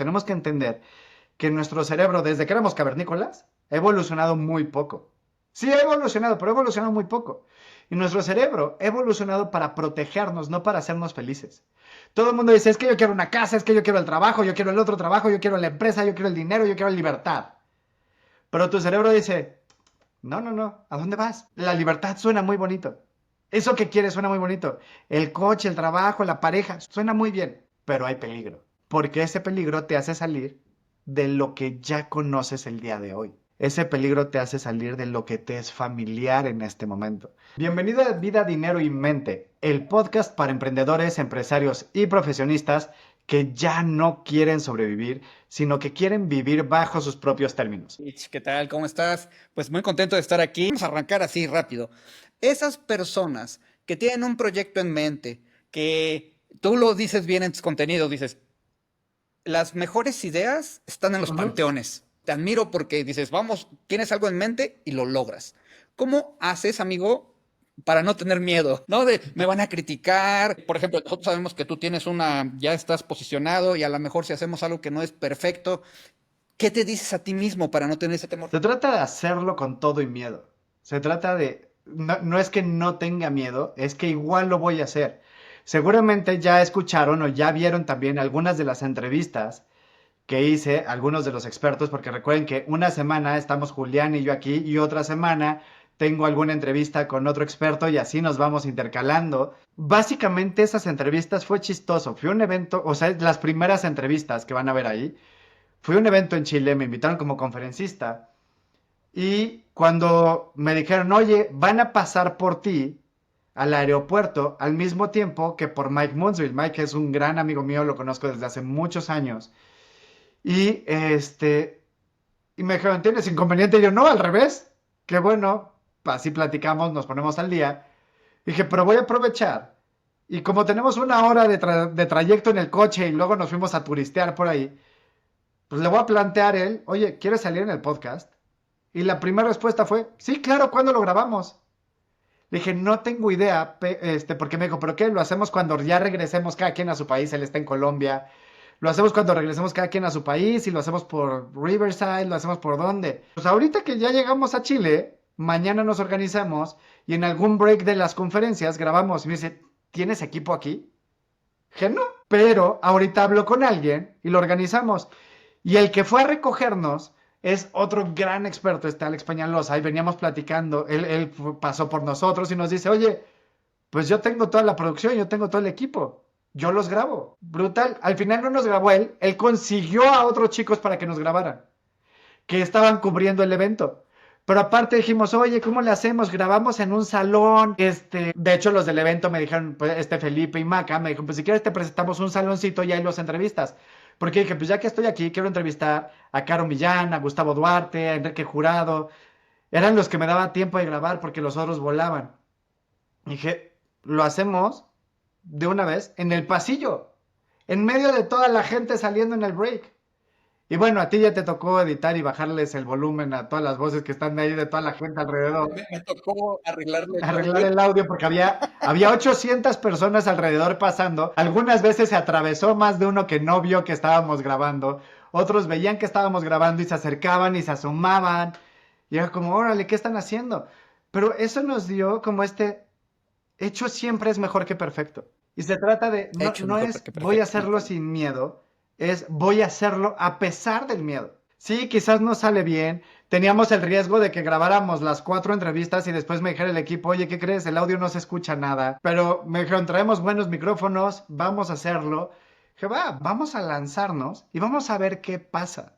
tenemos que entender que nuestro cerebro, desde que éramos cavernícolas, ha evolucionado muy poco. Sí, ha evolucionado, pero ha evolucionado muy poco. Y nuestro cerebro ha evolucionado para protegernos, no para hacernos felices. Todo el mundo dice, es que yo quiero una casa, es que yo quiero el trabajo, yo quiero el otro trabajo, yo quiero la empresa, yo quiero el dinero, yo quiero la libertad. Pero tu cerebro dice, no, no, no, ¿a dónde vas? La libertad suena muy bonito. Eso que quieres suena muy bonito. El coche, el trabajo, la pareja, suena muy bien, pero hay peligro. Porque ese peligro te hace salir de lo que ya conoces el día de hoy. Ese peligro te hace salir de lo que te es familiar en este momento. Bienvenido a Vida, Dinero y Mente, el podcast para emprendedores, empresarios y profesionistas que ya no quieren sobrevivir, sino que quieren vivir bajo sus propios términos. ¿Qué tal? ¿Cómo estás? Pues muy contento de estar aquí. Vamos a arrancar así rápido. Esas personas que tienen un proyecto en mente, que tú lo dices bien en tus contenidos, dices, las mejores ideas están en los panteones. Te admiro porque dices, vamos, tienes algo en mente y lo logras. ¿Cómo haces, amigo, para no tener miedo? ¿No? De, me van a criticar. Por ejemplo, nosotros sabemos que tú tienes ya estás posicionado y a lo mejor si hacemos algo que no es perfecto, ¿qué te dices a ti mismo para no tener ese temor? Se trata de hacerlo con todo y miedo. Se trata de... No, no es que no tenga miedo, es que igual lo voy a hacer. Seguramente ya escucharon o ya vieron también algunas de las entrevistas que hice, algunos de los expertos, porque recuerden que una semana estamos Julián y yo aquí y otra semana tengo alguna entrevista con otro experto y así nos vamos intercalando. Básicamente esas entrevistas fue chistoso, fue un evento, o sea, las primeras entrevistas que van a ver ahí, fue un evento en Chile, me invitaron como conferencista y cuando me dijeron, oye, van a pasar por ti al aeropuerto al mismo tiempo que por Mike Munzville. Mike es un gran amigo mío, lo conozco desde hace muchos años. Y y me dijeron, ¿tienes inconveniente? Y yo, no, al revés. Qué bueno, así platicamos, nos ponemos al día. Dije, pero voy a aprovechar. Y como tenemos una hora de trayecto en el coche y luego nos fuimos a turistear por ahí, pues le voy a plantear él, oye, ¿quieres salir en el podcast? Y la primera respuesta fue, sí, claro, ¿cuándo lo grabamos? Le dije, no tengo idea, porque me dijo, ¿pero qué? ¿Lo hacemos cuando ya regresemos cada quien a su país? Él está en Colombia. Lo hacemos cuando regresemos cada quien a su país y lo hacemos por Riverside, lo hacemos por dónde. Pues ahorita que ya llegamos a Chile, mañana nos organizamos y en algún break de las conferencias grabamos. Y me dice, ¿tienes equipo aquí? Dije, no, pero ahorita hablo con alguien y lo organizamos. Y el que fue a recogernos es otro gran experto, Alex Peñalosa, y veníamos platicando, él pasó por nosotros y nos dice, oye, pues yo tengo toda la producción, yo tengo todo el equipo, yo los grabo, brutal. Al final no nos grabó él consiguió a otros chicos para que nos grabaran, que estaban cubriendo el evento. Pero aparte dijimos, oye, ¿cómo le hacemos? Grabamos en un salón. De hecho, los del evento me dijeron, pues, Felipe y Maca, me dijeron, pues si quieres te presentamos un saloncito y ahí los entrevistas. Porque dije, pues ya que estoy aquí, quiero entrevistar a Caro Millán, a Gustavo Duarte, a Enrique Jurado. Eran los que me daba tiempo de grabar porque los otros volaban. Dije, lo hacemos de una vez en el pasillo, en medio de toda la gente saliendo en el break. Y bueno, a ti ya te tocó editar y bajarles el volumen a todas las voces que están de ahí, de toda la gente alrededor. Me tocó arreglarle el Arreglar audio. el audio porque había 800 personas alrededor pasando. Algunas veces se atravesó más de uno que no vio que estábamos grabando. Otros veían que estábamos grabando y se acercaban y se asomaban. Y era como, órale, ¿qué están haciendo? Pero eso nos dio como hecho siempre es mejor que perfecto. Y se trata de, no, Hecho no mejor es que voy a perfecto. hacerlo sin miedo, es voy a hacerlo a pesar del miedo. Sí, quizás no sale bien. Teníamos el riesgo de que grabáramos las 4 entrevistas y después me dijera el equipo, oye, ¿qué crees? El audio no se escucha nada. Pero me dijeron, traemos buenos micrófonos, vamos a hacerlo. Dije, vamos a lanzarnos y vamos a ver qué pasa.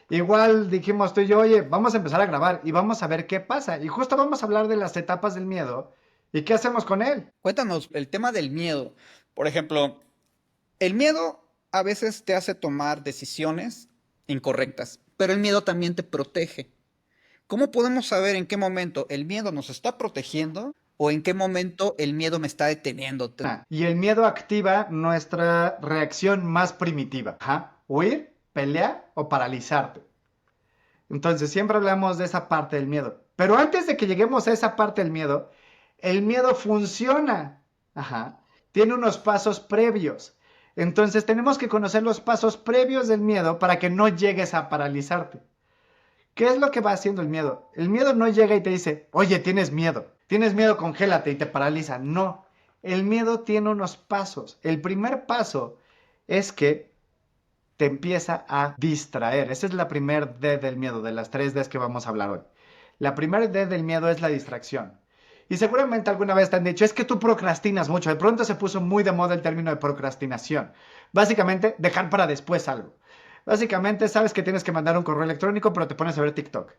Igual dijimos tú y yo, oye, vamos a empezar a grabar y vamos a ver qué pasa. Y justo vamos a hablar de las etapas del miedo y qué hacemos con él. Cuéntanos el tema del miedo. Por ejemplo, el miedo a veces te hace tomar decisiones incorrectas, pero el miedo también te protege. ¿Cómo podemos saber en qué momento el miedo nos está protegiendo o en qué momento el miedo me está deteniendo? Y el miedo activa nuestra reacción más primitiva. Ajá. Huir, pelear o paralizarte. Entonces siempre hablamos de esa parte del miedo. Pero antes de que lleguemos a esa parte del miedo, el miedo funciona. Ajá. Tiene unos pasos previos. Entonces tenemos que conocer los pasos previos del miedo para que no llegues a paralizarte. ¿Qué es lo que va haciendo el miedo? El miedo no llega y te dice, oye, tienes miedo, congélate y te paraliza. No, el miedo tiene unos pasos. El primer paso es que te empieza a distraer. Esa es la primer D del miedo, de las 3 Ds que vamos a hablar hoy. La primera D del miedo es la distracción. Y seguramente alguna vez te han dicho, es que tú procrastinas mucho. De pronto se puso muy de moda el término de procrastinación. Básicamente, dejar para después algo. Básicamente, sabes que tienes que mandar un correo electrónico, pero te pones a ver TikTok.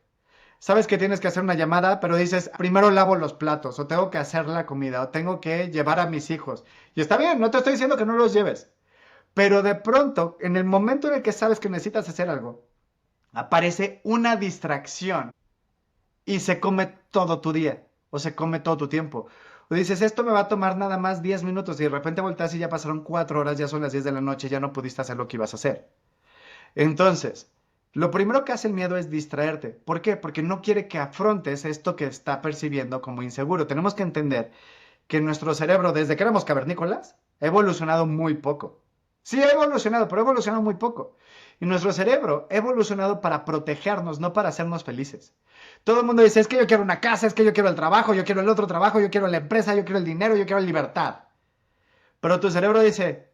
Sabes que tienes que hacer una llamada, pero dices, primero lavo los platos, o tengo que hacer la comida, o tengo que llevar a mis hijos. Y está bien, no te estoy diciendo que no los lleves. Pero de pronto, en el momento en el que sabes que necesitas hacer algo, aparece una distracción y se come todo tu día, o se come todo tu tiempo. O dices, esto me va a tomar nada más 10 minutos y de repente volteas y ya pasaron 4 horas, ya son las 10 de la noche, ya no pudiste hacer lo que ibas a hacer. Entonces, lo primero que hace el miedo es distraerte. ¿Por qué? Porque no quiere que afrontes esto que está percibiendo como inseguro. Tenemos que entender que nuestro cerebro, desde que éramos cavernícolas, ha evolucionado muy poco. Sí, ha evolucionado, pero ha evolucionado muy poco. Y nuestro cerebro ha evolucionado para protegernos, no para hacernos felices. Todo el mundo dice, es que yo quiero una casa, es que yo quiero el trabajo, yo quiero el otro trabajo, yo quiero la empresa, yo quiero el dinero, yo quiero la libertad. Pero tu cerebro dice,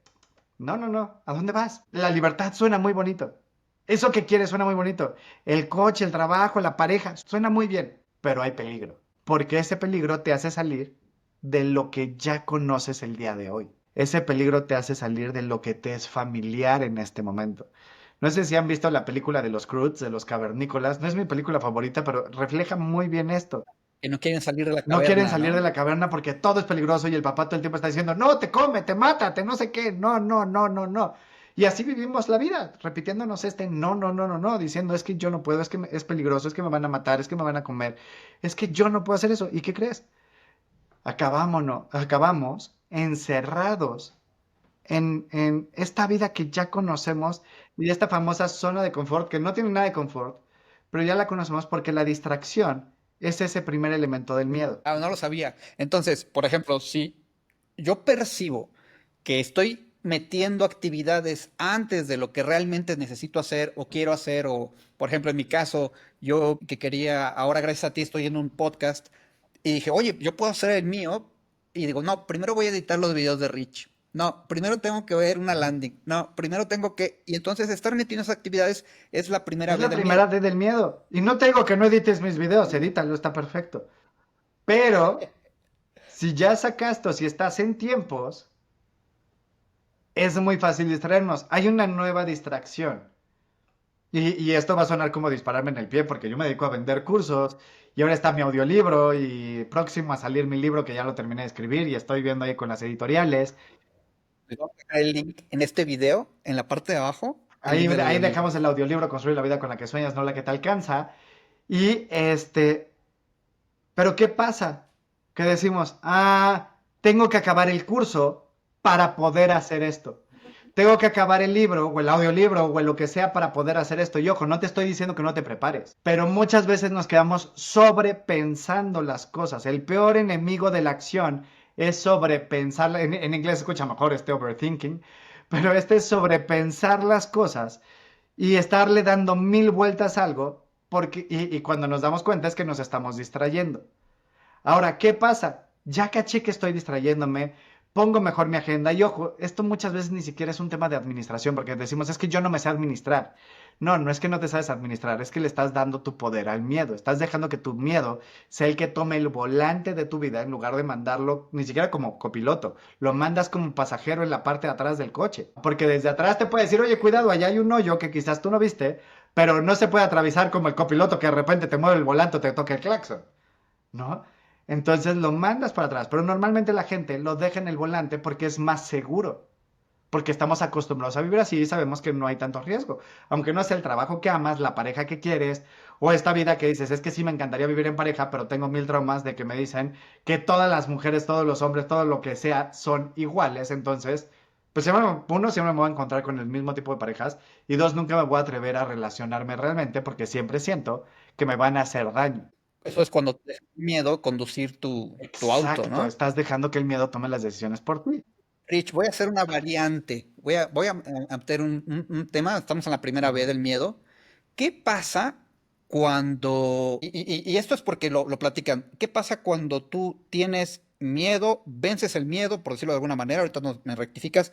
no, no, no, ¿a dónde vas? La libertad suena muy bonito. Eso que quieres suena muy bonito. El coche, el trabajo, la pareja, suena muy bien, pero hay peligro. Porque ese peligro te hace salir de lo que ya conoces el día de hoy. Ese peligro te hace salir de lo que te es familiar en este momento. No sé si han visto la película de los Croods, de los cavernícolas. No es mi película favorita, pero refleja muy bien esto. Que no quieren salir de la No quieren caverna, salir de ¿no? la caverna porque todo es peligroso y el papá todo el tiempo está diciendo, no, te come, te mata, te no sé qué, no, no, no, no, no. Y así vivimos la vida, repitiéndonos este no, no, no, no, no, diciendo es que yo no puedo, es que es peligroso, es que me van a matar, es que me van a comer, es que yo no puedo hacer eso. ¿Y qué crees? Acabamos encerrados en esta vida que ya conocemos y esta famosa zona de confort que no tiene nada de confort, pero ya la conocemos porque la distracción es ese primer elemento del miedo. Ah, no lo sabía. Entonces, por ejemplo, si yo percibo que estoy metiendo actividades antes de lo que realmente necesito hacer o quiero hacer, o por ejemplo, en mi caso, yo que quería, ahora gracias a ti estoy en un podcast y dije, oye, yo puedo hacer el mío, y digo, no, primero voy a editar los videos de Rich. No, primero tengo que ver una landing. No, primero tengo que... Y entonces estar metiendo esas actividades es la primera Es vez la del primera miedo. D del miedo. Y no te digo que no edites mis videos, edítalo, está perfecto. Pero si ya sacaste o si estás en tiempos, es muy fácil distraernos. Hay una nueva distracción. Y esto va a sonar como dispararme en el pie porque yo me dedico a vender cursos y ahora está mi audiolibro y próximo a salir mi libro que ya lo terminé de escribir y estoy viendo ahí con las editoriales. Les voy a dejar el link en este video, en la parte de abajo, el Ahí, link del ahí audiolibro. dejamos el audiolibro, Construir la vida con la que sueñas, no la que te alcanza. Y pero ¿qué pasa? Que decimos, tengo que acabar el curso para poder hacer esto. Tengo que acabar el libro o el audiolibro o lo que sea para poder hacer esto. Y ojo, no te estoy diciendo que no te prepares, pero muchas veces nos quedamos sobrepensando las cosas. El peor enemigo de la acción es sobrepensar. En inglés se escucha mejor este overthinking, pero este es sobrepensar las cosas y estarle dando 1000 vueltas a algo porque, y cuando nos damos cuenta es que nos estamos distrayendo. Ahora, ¿qué pasa? Ya caché que estoy distrayéndome, pongo mejor mi agenda y ojo, esto muchas veces ni siquiera es un tema de administración porque decimos es que yo no me sé administrar. No, no es que no te sabes administrar, es que le estás dando tu poder al miedo, estás dejando que tu miedo sea el que tome el volante de tu vida en lugar de mandarlo ni siquiera como copiloto, lo mandas como pasajero en la parte de atrás del coche, porque desde atrás te puede decir, oye, cuidado, allá hay un hoyo que quizás tú no viste, pero no se puede atravesar como el copiloto que de repente te mueve el volante o te toca el claxon. ¿No? Entonces lo mandas para atrás, pero normalmente la gente lo deja en el volante porque es más seguro, porque estamos acostumbrados a vivir así y sabemos que no hay tanto riesgo, aunque no sea el trabajo que amas, la pareja que quieres, o esta vida que dices, es que sí me encantaría vivir en pareja, pero tengo 1000 traumas de que me dicen que todas las mujeres, todos los hombres, todo lo que sea son iguales, entonces, pues uno, siempre me voy a encontrar con el mismo tipo de parejas, y dos, nunca me voy a atrever a relacionarme realmente porque siempre siento que me van a hacer daño. Eso es cuando te da miedo conducir tu auto, Exacto, ¿no? estás dejando que el miedo tome las decisiones por ti. Rich, voy a hacer una variante. Voy a meter un tema. Estamos en la primera B del miedo. ¿Qué pasa cuando, y esto es porque lo platican, qué pasa cuando tú tienes miedo, vences el miedo, por decirlo de alguna manera, ahorita me rectificas,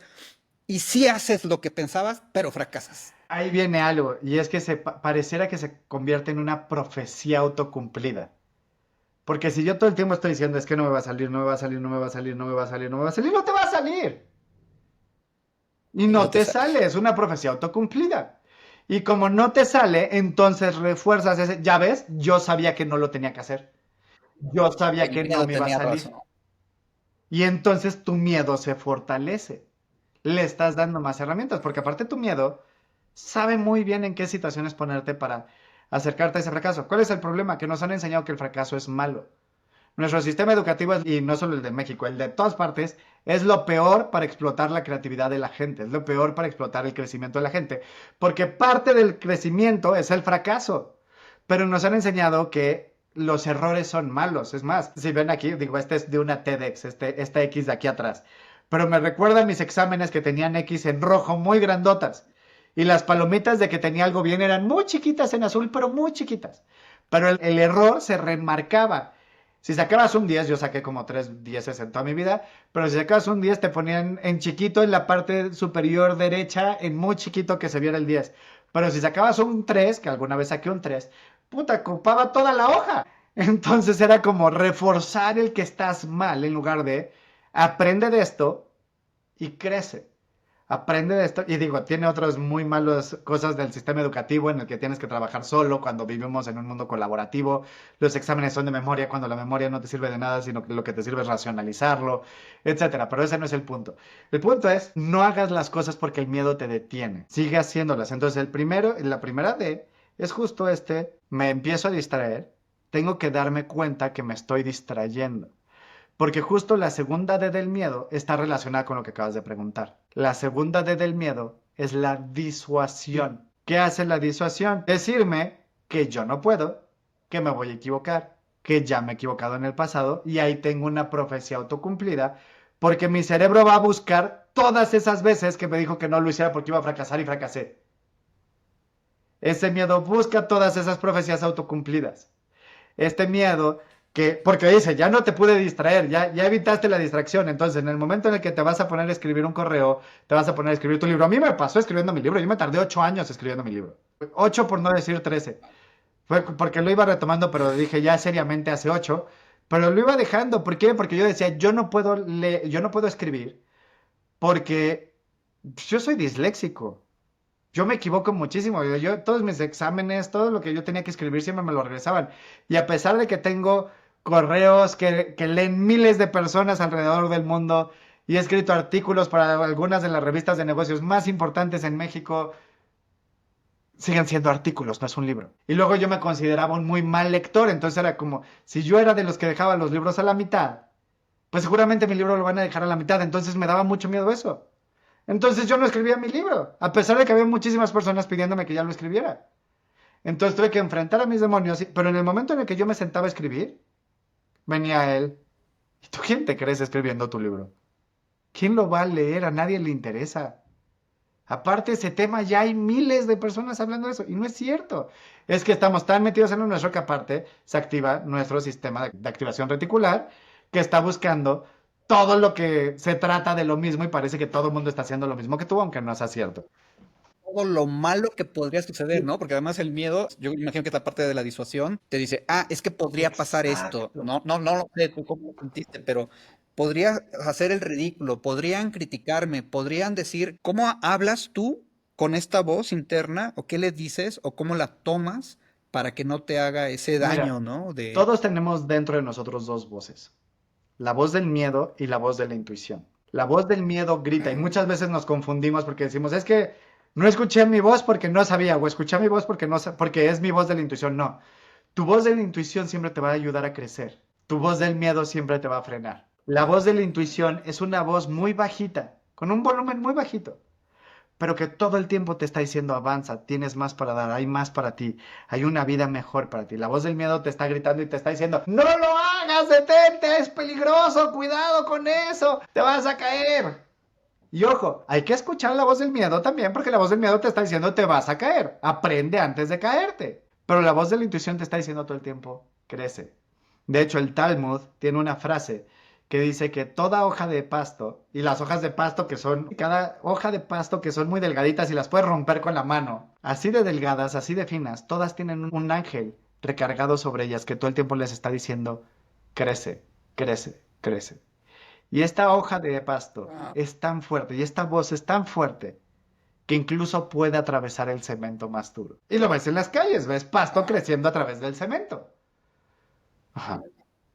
y sí haces lo que pensabas, pero fracasas? Ahí viene algo, y es que pareciera que se convierte en una profecía autocumplida. Porque si yo todo el tiempo estoy diciendo es que no me va a salir, no me va a salir, no me va a salir, no me va a salir, no me va a salir, no te va a salir. Y Y no no te te sale. sale, es una profecía autocumplida. Y como no te sale, entonces refuerzas ese, ya ves, yo sabía que no lo tenía que hacer. Yo sabía El que no miedo me iba a tenía razón. salir. Y entonces tu miedo se fortalece. Le estás dando más herramientas, porque aparte tu miedo sabe muy bien en qué situaciones ponerte para acercarte a ese fracaso. ¿Cuál es el problema? Que nos han enseñado que el fracaso es malo. Nuestro sistema educativo, y no solo el de México, el de todas partes, es lo peor para explotar la creatividad de la gente, es lo peor para explotar el crecimiento de la gente, porque parte del crecimiento es el fracaso, pero nos han enseñado que los errores son malos. Es más, si ven aquí, digo, este es de una TEDx, esta X de aquí atrás, pero me recuerda a mis exámenes que tenían X en rojo muy grandotas, y las palomitas de que tenía algo bien eran muy chiquitas en azul, pero muy chiquitas, pero el error se remarcaba. Si sacabas un 10, yo saqué como 3 dieces en toda mi vida, pero si sacabas un 10 te ponían en chiquito en la parte superior derecha, en muy chiquito que se viera el 10. Pero si sacabas un 3, que alguna vez saqué un 3, puta, ocupaba toda la hoja. Entonces era como reforzar el que estás mal en lugar de aprende de esto y crece. Aprende de esto y digo, tiene otras muy malas cosas del sistema educativo en el que tienes que trabajar solo cuando vivimos en un mundo colaborativo. Los exámenes son de memoria cuando la memoria no te sirve de nada, sino que lo que te sirve es racionalizarlo, etcétera. Pero ese no es el punto. El punto es, no hagas las cosas porque el miedo te detiene. Sigue haciéndolas. Entonces, la primera D es justo me empiezo a distraer, tengo que darme cuenta que me estoy distrayendo. Porque justo la segunda D del miedo está relacionada con lo que acabas de preguntar. La segunda D del miedo es la disuasión. ¿Qué hace la disuasión? Decirme que yo no puedo, que me voy a equivocar, que ya me he equivocado en el pasado y ahí tengo una profecía autocumplida porque mi cerebro va a buscar todas esas veces que me dijo que no lo hiciera porque iba a fracasar y fracasé. Ese miedo busca todas esas profecías autocumplidas. Este miedo porque dice, ya no te pude distraer, ya evitaste la distracción, entonces en el momento en el que te vas a poner a escribir un correo, te vas a poner a escribir tu libro. A mí me pasó escribiendo mi libro, yo me tardé 8 años escribiendo mi libro. 8 por no decir 13. Fue porque lo iba retomando, pero dije ya seriamente hace 8. Pero lo iba dejando, ¿por qué? Porque yo decía, yo no puedo leer, yo no puedo escribir, porque yo soy disléxico. Yo me equivoco muchísimo. Todos mis exámenes, todo lo que yo tenía que escribir siempre me lo regresaban. Y a pesar de que tengo correos que leen miles de personas alrededor del mundo y he escrito artículos para algunas de las revistas de negocios más importantes en México, siguen siendo artículos, no es un libro. Y luego yo me consideraba un muy mal lector, entonces era como, si yo era de los que dejaba los libros a la mitad, pues seguramente mi libro lo van a dejar a la mitad, entonces me daba mucho miedo eso. Entonces yo no escribía mi libro, a pesar de que había muchísimas personas pidiéndome que ya lo escribiera. Entonces tuve que enfrentar a mis demonios, pero en el momento en el que yo me sentaba a escribir, venía él. ¿Y tú quién te crees escribiendo tu libro? ¿Quién lo va a leer? A nadie le interesa. Aparte, ese tema ya hay miles de personas hablando de eso, y no es cierto. Es que estamos tan metidos en lo nuestro que aparte se activa nuestro sistema de activación reticular que está buscando todo lo que se trata de lo mismo y parece que todo el mundo está haciendo lo mismo que tú, aunque no sea cierto. Todo lo malo que podría suceder, ¿no? Porque además el miedo, yo imagino que esta parte de la disuasión te dice, ah, es que podría pasar esto. Exacto. No lo sé tú cómo lo sentiste, pero podría hacer el ridículo, podrían criticarme, podrían decir, ¿cómo hablas tú con esta voz interna? ¿O qué le dices? ¿O cómo la tomas para que no te haga ese daño, Mira, ¿no? todos tenemos dentro de nosotros dos voces, la voz del miedo y la voz de la intuición. La voz del miedo grita y muchas veces nos confundimos porque decimos, es que no escuché mi voz porque no sabía, o escuché mi voz porque, no, porque es mi voz de la intuición. No, tu voz de la intuición siempre te va a ayudar a crecer. Tu voz del miedo siempre te va a frenar. La voz de la intuición es una voz muy bajita, con un volumen muy bajito, pero que todo el tiempo te está diciendo avanza, tienes más para dar, hay más para ti, hay una vida mejor para ti. La voz del miedo te está gritando y te está diciendo, no lo hagas, detente, es peligroso, cuidado con eso, te vas a caer. Y ojo, hay que escuchar la voz del miedo también, porque la voz del miedo te está diciendo te vas a caer, aprende antes de caerte. Pero la voz de la intuición te está diciendo todo el tiempo, crece. De hecho, el Talmud tiene una frase que dice que toda hoja de pasto, y las hojas de pasto que son, cada hoja de pasto que son muy delgaditas y las puedes romper con la mano, así de delgadas, así de finas, todas tienen un ángel recargado sobre ellas que todo el tiempo les está diciendo, crece, crece, crece. Y esta hoja de pasto Wow. es tan fuerte y esta voz es tan fuerte que incluso puede atravesar el cemento más duro. Y lo ves en las calles, ves pasto Wow. creciendo a través del cemento. Ajá.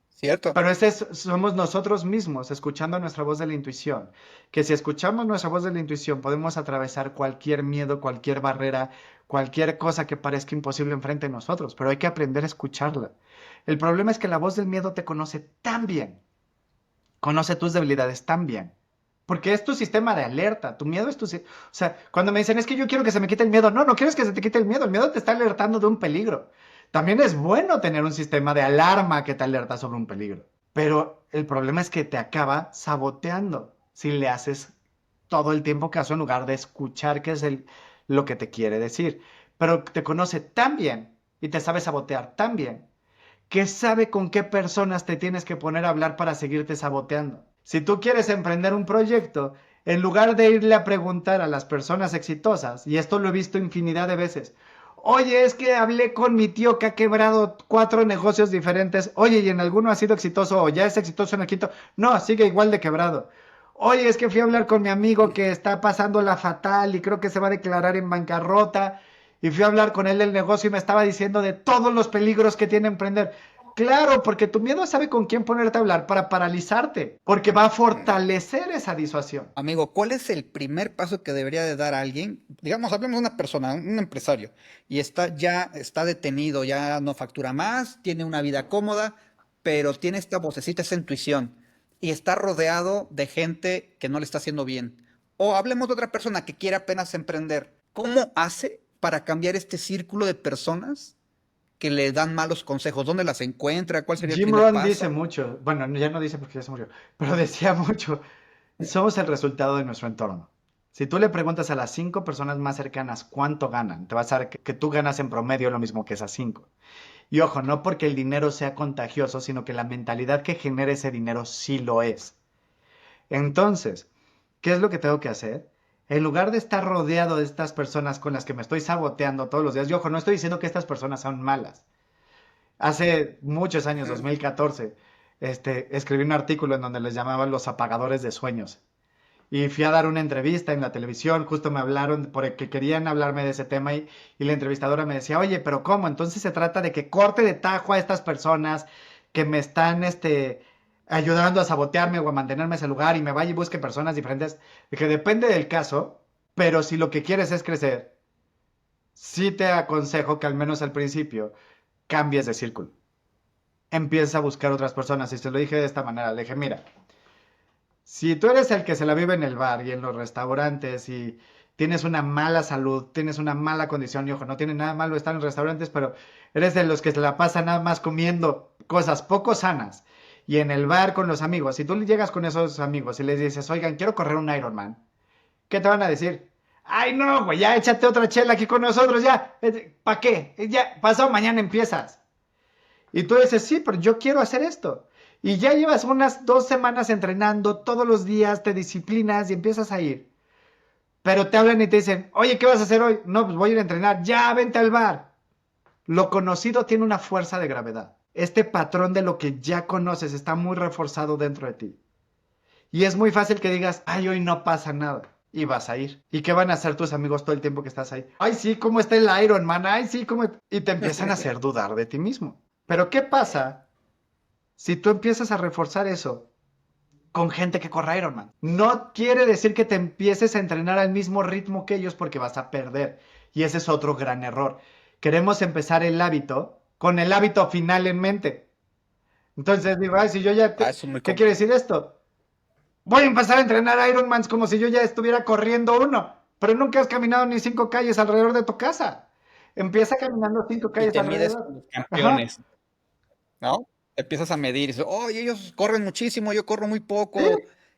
¿Cierto? Pero ese somos nosotros mismos escuchando nuestra voz de la intuición. Que si escuchamos nuestra voz de la intuición podemos atravesar cualquier miedo, cualquier barrera, cualquier cosa que parezca imposible enfrente de nosotros. Pero hay que aprender a escucharla. El problema es que la voz del miedo te conoce tan bien, conoce tus debilidades tan bien. Porque es tu sistema de alerta, tu miedo es tu... O sea, cuando me dicen, es que yo quiero que se me quite el miedo, no, no quieres que se te quite el miedo te está alertando de un peligro. También es bueno tener un sistema de alarma que te alerta sobre un peligro. Pero el problema es que te acaba saboteando si le haces todo el tiempo caso en lugar de escuchar qué es lo que te quiere decir. Pero te conoce tan bien y te sabe sabotear tan bien que sabe con qué personas te tienes que poner a hablar para seguirte saboteando. Si tú quieres emprender un proyecto, en lugar de irle a preguntar a las personas exitosas, y esto lo he visto infinidad de veces, oye, es que hablé con mi tío que ha quebrado 4 negocios diferentes, oye, y en alguno ha sido exitoso o ya es exitoso en el quinto, no, sigue igual de quebrado. Oye, es que fui a hablar con mi amigo que está pasando la fatal y creo que se va a declarar en bancarrota. Y fui a hablar con él del negocio y me estaba diciendo de todos los peligros que tiene emprender. Claro, porque tu miedo sabe con quién ponerte a hablar para paralizarte, porque va a fortalecer esa disuasión. Amigo, ¿cuál es el primer paso que debería de dar alguien? Digamos, hablemos de una persona, un empresario, y ya está detenido, ya no factura más, tiene una vida cómoda, pero tiene esta vocecita, esa intuición, y está rodeado de gente que no le está haciendo bien. O hablemos de otra persona que quiere apenas emprender. ¿Cómo hace para cambiar este círculo de personas que le dan malos consejos? ¿Dónde las encuentra? ¿Cuál sería el Jim primer Rohn dice paso? mucho, bueno, ya no dice porque ya se murió, pero decía mucho, somos el resultado de nuestro entorno. Si tú le preguntas a las 5 personas más cercanas cuánto ganan, te vas a ver que tú ganas en promedio lo mismo que esas 5. Y ojo, no porque el dinero sea contagioso, sino que la mentalidad que genera ese dinero sí lo es. Entonces, ¿qué es lo que tengo que hacer? En lugar de estar rodeado de estas personas con las que me estoy saboteando todos los días, y ojo, no estoy diciendo que estas personas son malas. Hace muchos años, Ujú. 2014, escribí un artículo en donde les llamaban los apagadores de sueños. Y fui a dar una entrevista en la televisión, justo me hablaron porque querían hablarme de ese tema y la entrevistadora me decía, oye, pero ¿cómo? Entonces se trata de que corte de tajo a estas personas que me están ayudando a sabotearme o a mantenerme en ese lugar y me vaya y busque personas diferentes. Dije, depende del caso, pero si lo que quieres es crecer, sí te aconsejo que al menos al principio cambies de círculo. Empieza a buscar otras personas. Y se lo dije de esta manera, le dije, mira, si tú eres el que se la vive en el bar y en los restaurantes y tienes una mala salud, tienes una mala condición, y ojo, no tiene nada malo estar en restaurantes, pero eres de los que se la pasa nada más comiendo cosas poco sanas y en el bar con los amigos, si tú llegas con esos amigos y les dices, oigan, quiero correr un Ironman, ¿qué te van a decir? Ay, no, güey, ya échate otra chela aquí con nosotros, ya, ¿para qué? Ya, pasado mañana empiezas. Y tú dices, sí, pero yo quiero hacer esto. Y ya llevas unas 2 semanas entrenando, todos los días te disciplinas y empiezas a ir. Pero te hablan y te dicen, oye, ¿qué vas a hacer hoy? No, pues voy a ir a entrenar. Ya, vente al bar. Lo conocido tiene una fuerza de gravedad. Este patrón de lo que ya conoces está muy reforzado dentro de ti. Y es muy fácil que digas, ay, hoy no pasa nada. Y vas a ir. ¿Y qué van a hacer tus amigos todo el tiempo que estás ahí? Ay, sí, ¿cómo está el Iron Man? Ay, sí, ¿cómo? Y te empiezan a hacer dudar de ti mismo. Pero ¿qué pasa si tú empiezas a reforzar eso con gente que corra Ironman? No quiere decir que te empieces a entrenar al mismo ritmo que ellos porque vas a perder. Y ese es otro gran error. Queremos empezar el hábito con el hábito final en mente. Entonces digo, ay, si yo ya... Ah, eso es muy ¿Qué común. quiere decir esto? Voy a empezar a entrenar Ironmans como si yo ya estuviera corriendo uno. Pero nunca has caminado ni 5 calles alrededor de tu casa. Empieza caminando cinco Y calles te mides alrededor. con los Ajá. campeones, ¿no? Empiezas a medir, y dices, oye, ellos corren muchísimo, yo corro muy Sí, poco,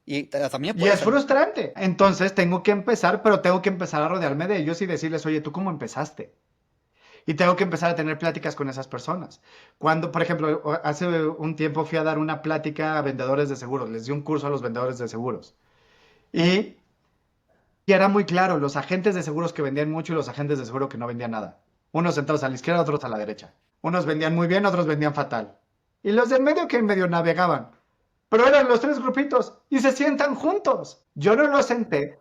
Y también Y puede es ser. frustrante. Entonces tengo que empezar, pero tengo que empezar a rodearme de ellos y decirles, oye, ¿tú cómo empezaste? Y tengo que empezar a tener pláticas con esas personas. Cuando, por ejemplo, hace un tiempo fui a dar una plática a vendedores de seguros, les di un curso a los vendedores de seguros. Y, y era muy claro, los agentes de seguros que vendían mucho y los agentes de seguro que no vendían nada. Unos sentados a la izquierda, otros a la derecha. Unos vendían muy bien, otros vendían fatal. Y los del medio que en medio navegaban. Pero eran los tres grupitos y se sientan juntos. Yo no los senté.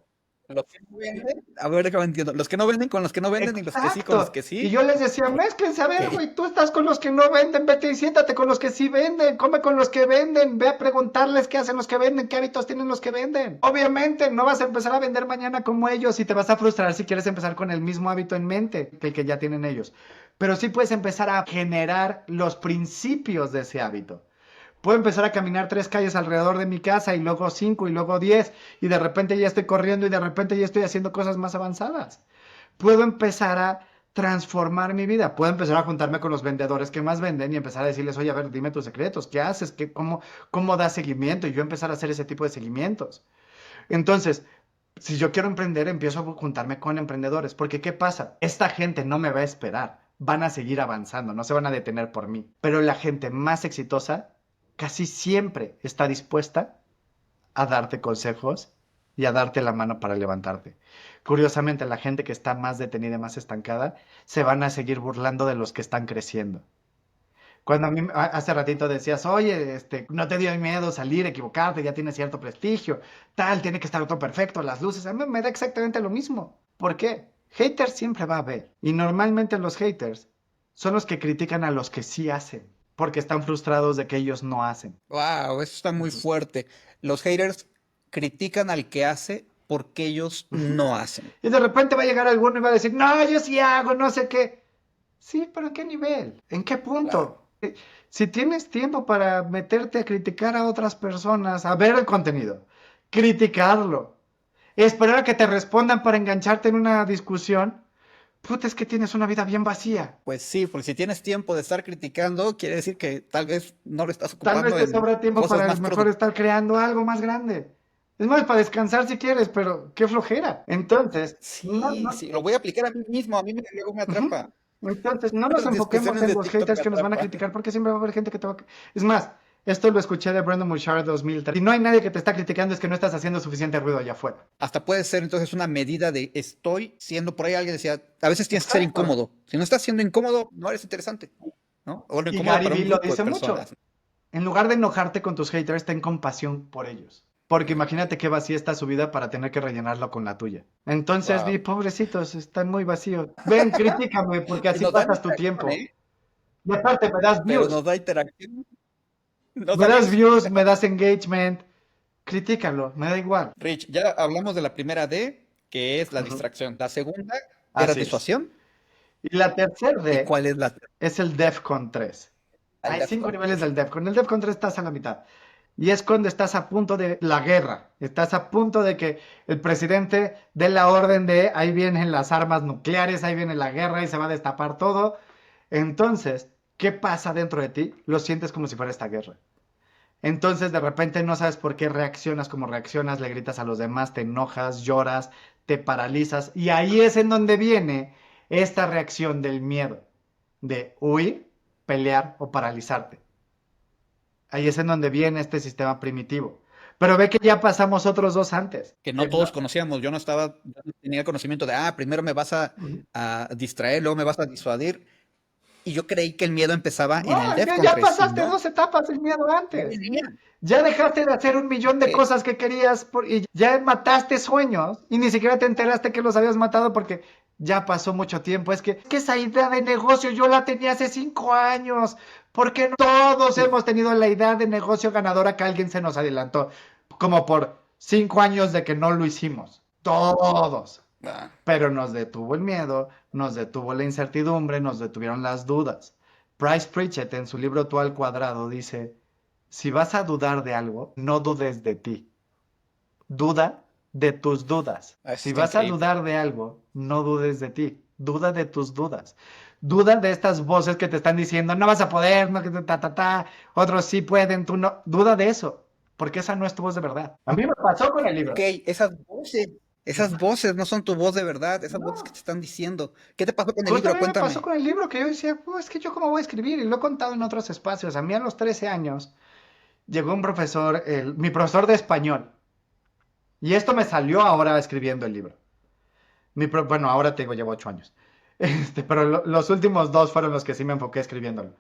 Los que no venden, a ver, déjame entiendo. Los que no venden con los que no venden y los que sí con los Exacto. que Y sí. yo les decía, Ok. mézclense, a ver, güey, tú estás con los que no venden, vete y siéntate con los que sí venden, come con los que venden, ve a preguntarles qué hacen los que venden, qué hábitos tienen los que venden. Obviamente no vas a empezar a vender mañana como ellos y te vas a frustrar si quieres empezar con el mismo hábito en mente que el que ya tienen ellos. Pero sí puedes empezar a generar los principios de ese hábito. Puedo empezar a caminar 3 calles alrededor de mi casa y luego 5 y luego 10 y de repente ya estoy corriendo y de repente ya estoy haciendo cosas más avanzadas. Puedo empezar a transformar mi vida. Puedo empezar a juntarme con los vendedores que más venden y empezar a decirles, oye, a ver, dime tus secretos, ¿qué haces? ¿Cómo das seguimiento? Y yo empezar a hacer ese tipo de seguimientos. Entonces, si yo quiero emprender, empiezo a juntarme con emprendedores, porque ¿qué pasa? Esta gente no me va a esperar, van a seguir avanzando, no se van a detener por mí. Pero la gente más exitosa casi siempre está dispuesta a darte consejos y a darte la mano para levantarte. Curiosamente, la gente que está más detenida, más estancada, se van a seguir burlando de los que están creciendo. Cuando a mí hace ratito decías, oye, no te dio miedo salir, equivocarte, ya tienes cierto prestigio, tal, tiene que estar todo perfecto, las luces, a mí me da exactamente lo mismo. ¿Por qué? Haters siempre va a haber. Y normalmente los haters son los que critican a los que sí hacen, porque están frustrados de que ellos no hacen. Wow, eso está muy fuerte. Los haters critican al que hace porque ellos Ujú. no hacen. Y de repente va a llegar alguno y va a decir, no, yo sí hago, no sé qué. Sí, pero ¿en qué nivel? ¿En qué Claro. punto? Si tienes tiempo para meterte a criticar a otras personas, a ver el contenido, criticarlo, esperar a que te respondan para engancharte en una discusión, puta, es que tienes una vida bien vacía. Pues sí, porque si tienes tiempo de estar criticando, quiere decir que tal vez no lo estás Tal vez ocupando te en sobra tiempo cosas para más mejor productivas. estar creando algo más grande. Es más, para descansar si quieres, pero qué flojera. Entonces, no, Sí, no, sí, lo voy a aplicar a mí mismo, luego me ujú. atrapa. Entonces, no nos Las enfoquemos discusiones en de los TikTok haters me que nos van a atrapan. criticar, porque siempre va a haber gente que te va a... Es más, esto lo escuché de Brandon Bouchard 2003. Si no hay nadie que te está criticando, es que no estás haciendo suficiente ruido allá afuera. Hasta puede ser entonces una medida de estoy siendo, por ahí alguien decía, a veces tienes que ser Exacto. incómodo. Si no estás siendo incómodo, no eres interesante, ¿no? O no Y incómodo Gary para un Vee lo grupo de dice mucho. personas. En lugar de enojarte con tus haters, ten compasión por ellos. Porque imagínate qué vacía está su vida para tener que rellenarlo con la tuya. Entonces vi, Wow. pobrecitos, están muy vacíos. Ven, critícame, porque Y así nos da pasas tu interacción, tiempo. ¿eh? Y aparte, me das Pero views. nos da interacción. Nos Me da das views. views, me das engagement. Critícalo, me da igual. Rich, ya hablamos de la primera D, que es la Ujú. distracción. La segunda era Así es. disuasión. Y la tercera ¿Y D cuál es la es el DEFCON 3. el Hay 5 DEFCON niveles 3? del DEFCON. El DEFCON 3 estás a la mitad. Y es cuando estás a punto de la guerra. Estás a punto de que el presidente dé la orden de ahí vienen las armas nucleares, ahí viene la guerra y se va a destapar todo. Entonces, ¿qué pasa dentro de ti? Lo sientes como si fuera esta guerra. Entonces, de repente no sabes por qué reaccionas como reaccionas, le gritas a los demás, te enojas, lloras, te paralizas. Y ahí es en donde viene esta reacción del miedo, de huir, pelear o paralizarte. Ahí es en donde viene este sistema primitivo. Pero ve que ya pasamos otros dos antes. Que no todos conocíamos. Yo no tenía conocimiento de, primero me vas a distraer, luego me vas a disuadir. Y yo creí que el miedo empezaba en el No, es que DEFCON ya 3 y pasaste no, dos etapas del miedo ya antes. venía. Ya dejaste de hacer un millón de Ok. cosas que querías y ya mataste sueños y ni siquiera te enteraste que los habías matado porque ya pasó mucho tiempo. Es que esa idea de negocio yo la tenía hace 5 años. Porque todos hemos tenido la idea de negocio ganadora que alguien se nos adelantó. Como por 5 años de que no lo hicimos. Todos. Ah, Pero nos detuvo el miedo, nos detuvo la incertidumbre, nos detuvieron las dudas. Bryce Pritchett en su libro Tú al cuadrado dice, si vas a dudar de algo, no dudes de ti, duda de tus dudas. eso Si está vas a increíble. dudar de algo, no dudes de ti, duda de tus dudas. Duda de estas voces que te están diciendo, no vas a poder, no, que ta, ta, ta, otros sí pueden, tú no. Duda de eso. porque esa no es tu voz de verdad. A mí me pasó con el Ok, libro. esas voces no son tu voz de verdad, esas voces que No. te están diciendo. ¿Qué te pasó con el Justo a libro? mí me pasó Cuéntame. con el libro que yo decía, pues es que yo cómo voy a escribir, y lo he contado en otros espacios. A mí a los 13 años llegó un profesor, mi profesor de español, y esto me salió ahora escribiendo el libro. Bueno, ahora te digo, llevo 8 años. Pero los últimos dos fueron los que sí me enfoqué escribiéndolo.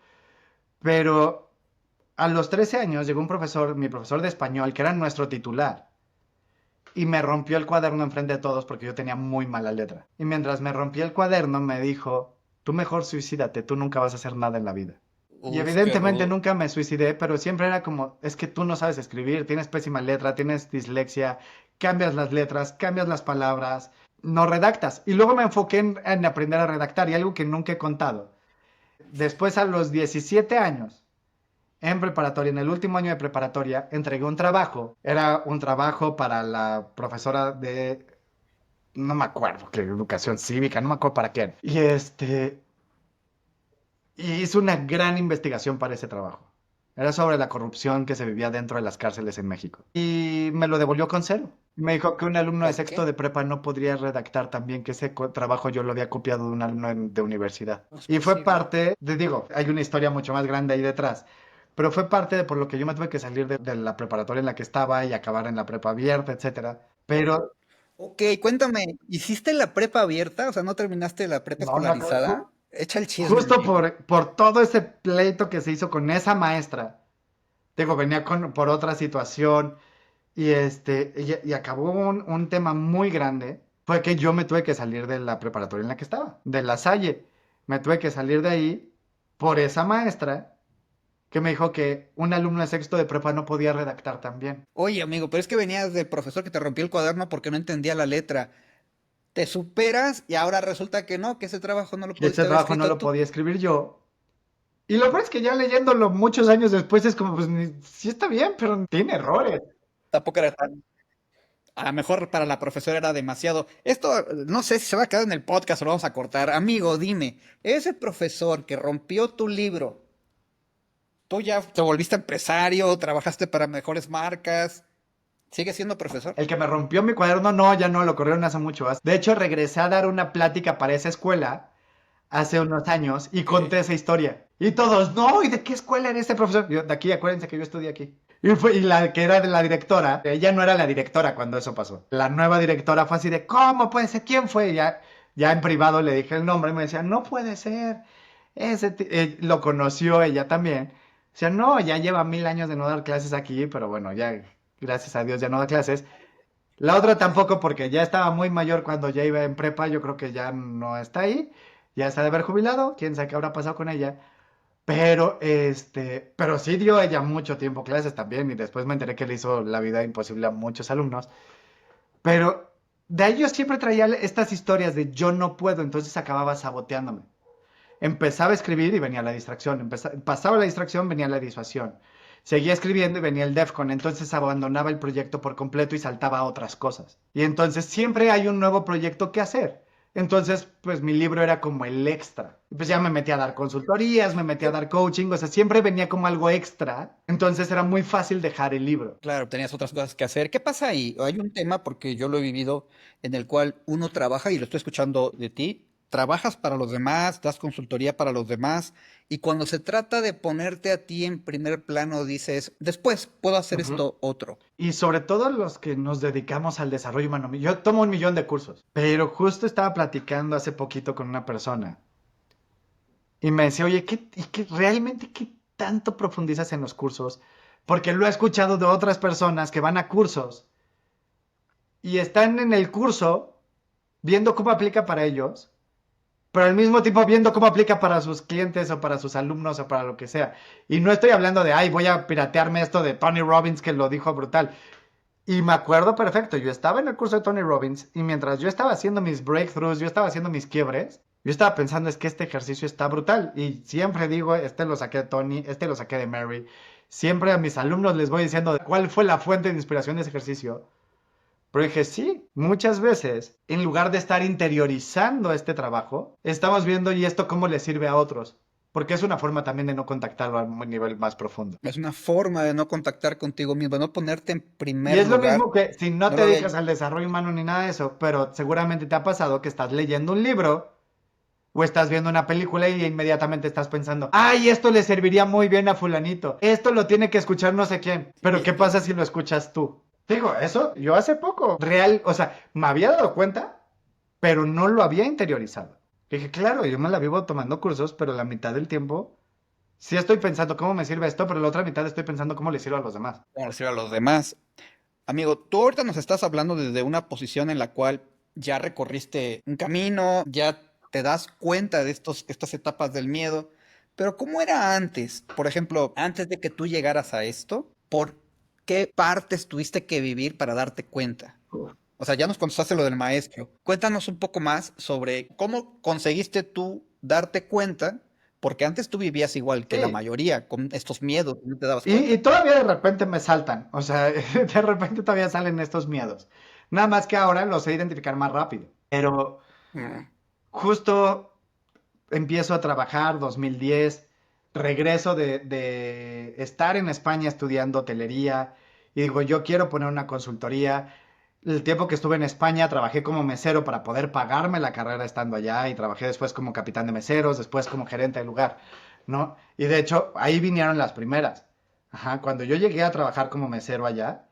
Pero a los 13 años llegó un profesor, mi profesor de español, que era nuestro titular, y me rompió el cuaderno enfrente de todos porque yo tenía muy mala letra. Y mientras me rompía el cuaderno me dijo, tú mejor suicídate, tú nunca vas a hacer nada en la vida. Y Uf, qué evidentemente rudo. nunca me suicidé, pero siempre era como, es que tú no sabes escribir, tienes pésima letra, tienes dislexia, cambias las letras, cambias las palabras, no redactas. Y luego me enfoqué en aprender a redactar y algo que nunca he contado. Después a los 17 años, en preparatoria, en el último año de preparatoria, entregué un trabajo. Era un trabajo para la profesora de, no me acuerdo, que educación cívica, no me acuerdo para qué. Y hice una gran investigación para ese trabajo. Era sobre la corrupción que se vivía dentro de las cárceles en México. Y me lo devolvió con cero. Me dijo que un alumno de ¿Por sexto qué? de prepa no podría redactar también, que ese trabajo yo lo había copiado de un alumno de universidad. No es Y fue posible. parte, te digo, hay una historia mucho más grande ahí detrás, pero fue parte de por lo que yo me tuve que salir de la preparatoria en la que estaba y acabar en la prepa abierta, etcétera. Pero Ok, cuéntame, ¿hiciste la prepa abierta? O sea, ¿no terminaste la prepa no, no, escolarizada? Echa el chisme, justo amigo. por todo ese pleito que se hizo con esa maestra. Digo, venía por otra situación y acabó un tema muy grande. Fue que yo me tuve que salir de la preparatoria en la que estaba, de La Salle. Me tuve que salir de ahí por esa maestra que me dijo que un alumno de sexto de prepa no podía redactar tan bien. Oye, amigo, pero es que venías del profesor que te rompió el cuaderno porque no entendía la letra. Te superas y ahora resulta que no, que ese trabajo no lo Y ese pudiste haber trabajo no escrito lo tú. podía escribir yo. Y lo peor es que ya leyéndolo muchos años después es como, pues sí está bien, pero tiene errores. Tampoco era tan. A lo mejor para la profesora era demasiado. Esto no sé si se va a quedar en el podcast o lo vamos a cortar. Amigo, dime, ese profesor que rompió tu libro, tú ya te volviste empresario, trabajaste para mejores marcas, ¿sigue siendo profesor? El que me rompió mi cuaderno, no, ya no, lo corrieron hace mucho. De hecho, regresé a dar una plática para esa escuela hace unos años y Ok. conté esa historia. Y todos, no, ¿y de qué escuela era este profesor? Yo, de aquí, acuérdense que yo estudié aquí. Y la que era de la directora, ella no era la directora cuando eso pasó. La nueva directora fue así de, ¿cómo puede ser? ¿Quién fue? Ya en privado le dije el nombre y me decía, no puede ser. Lo conoció ella también. O sea, no, ya lleva 1000 años de no dar clases aquí, pero bueno, ya, gracias a Dios, ya no da clases. La otra tampoco porque ya estaba muy mayor cuando ya iba en prepa, yo creo que ya no está ahí, ya está de haber jubilado, quién sabe qué habrá pasado con ella, pero sí dio ella mucho tiempo clases también y después me enteré que le hizo la vida imposible a muchos alumnos, pero de ahí yo siempre traía estas historias de yo no puedo, entonces acababa saboteándome. Empezaba a escribir y venía la distracción. Pasaba la distracción, venía la disuasión. Seguía escribiendo y venía el DEFCON. Entonces abandonaba el proyecto por completo y saltaba a otras cosas. Y entonces siempre hay un nuevo proyecto que hacer. Entonces, pues mi libro era como el extra. Pues ya me metí a dar consultorías, me metí a dar coaching, o sea, siempre venía como algo extra. Entonces era muy fácil dejar el libro. Claro, tenías otras cosas que hacer. ¿Qué pasa ahí? Hay un tema, porque yo lo he vivido, en el cual uno trabaja, y lo estoy escuchando de ti, trabajas para los demás, das consultoría para los demás, y cuando se trata de ponerte a ti en primer plano, dices, después puedo hacer Ujú. esto otro. Y sobre todo los que nos dedicamos al desarrollo humano. Yo tomo 1 millón de cursos, pero justo estaba platicando hace poquito con una persona y me decía, oye, realmente qué tanto profundizas en los cursos? Porque lo he escuchado de otras personas que van a cursos y están en el curso viendo cómo aplica para ellos, pero al mismo tiempo viendo cómo aplica para sus clientes o para sus alumnos o para lo que sea. Y no estoy hablando de, ay, voy a piratearme esto de Tony Robbins que lo dijo brutal. Y me acuerdo perfecto, yo estaba en el curso de Tony Robbins y mientras yo estaba haciendo mis breakthroughs, yo estaba haciendo mis quiebres, yo estaba pensando es que este ejercicio está brutal y siempre digo, este lo saqué de Tony, este lo saqué de Mary, siempre a mis alumnos les voy diciendo cuál fue la fuente de inspiración de ese ejercicio. Pero dije, sí, muchas veces, en lugar de estar interiorizando este trabajo, estamos viendo y esto cómo le sirve a otros. porque es una forma también de no contactarlo a un nivel más profundo. Es una forma de no contactar contigo mismo, no ponerte en Y primer es lo lugar. mismo que si no No te lo había... dedicas al desarrollo humano ni nada de eso, pero seguramente te ha pasado que estás leyendo un libro o estás viendo una película y inmediatamente estás pensando, ay, esto le serviría muy bien a fulanito, esto lo tiene que escuchar no sé quién, pero ¿qué pasa si lo escuchas tú? Digo, eso yo hace poco, real, o sea, me había dado cuenta, pero no lo había interiorizado. Dije, claro, yo me la vivo tomando cursos, pero la mitad del tiempo sí estoy pensando cómo me sirve esto, pero la otra mitad estoy pensando cómo le sirve a los demás. Como decir a los demás. Amigo, tú ahorita nos estás hablando desde una posición en la cual ya recorriste un camino, ya te das cuenta de estas etapas del miedo, pero ¿cómo era antes? Por ejemplo, antes de que tú llegaras a esto, ¿por qué partes tuviste que vivir para darte cuenta? O sea, ya nos contaste lo del maestro. Cuéntanos un poco más sobre cómo conseguiste tú darte cuenta, porque antes tú vivías igual que la Sí, mayoría, con estos miedos, y no te dabas y cuenta. todavía de repente me saltan, o sea, de repente todavía salen estos miedos. Nada más que ahora los sé identificar más rápido. Pero Mm. justo empiezo a trabajar 2010, regreso de estar en España estudiando hotelería y digo, yo quiero poner una consultoría. El tiempo que estuve en España trabajé como mesero para poder pagarme la carrera estando allá y trabajé después como capitán de meseros, después como gerente de lugar, ¿no? Y de hecho, ahí vinieron las primeras. Ajá, cuando yo llegué a trabajar como mesero allá,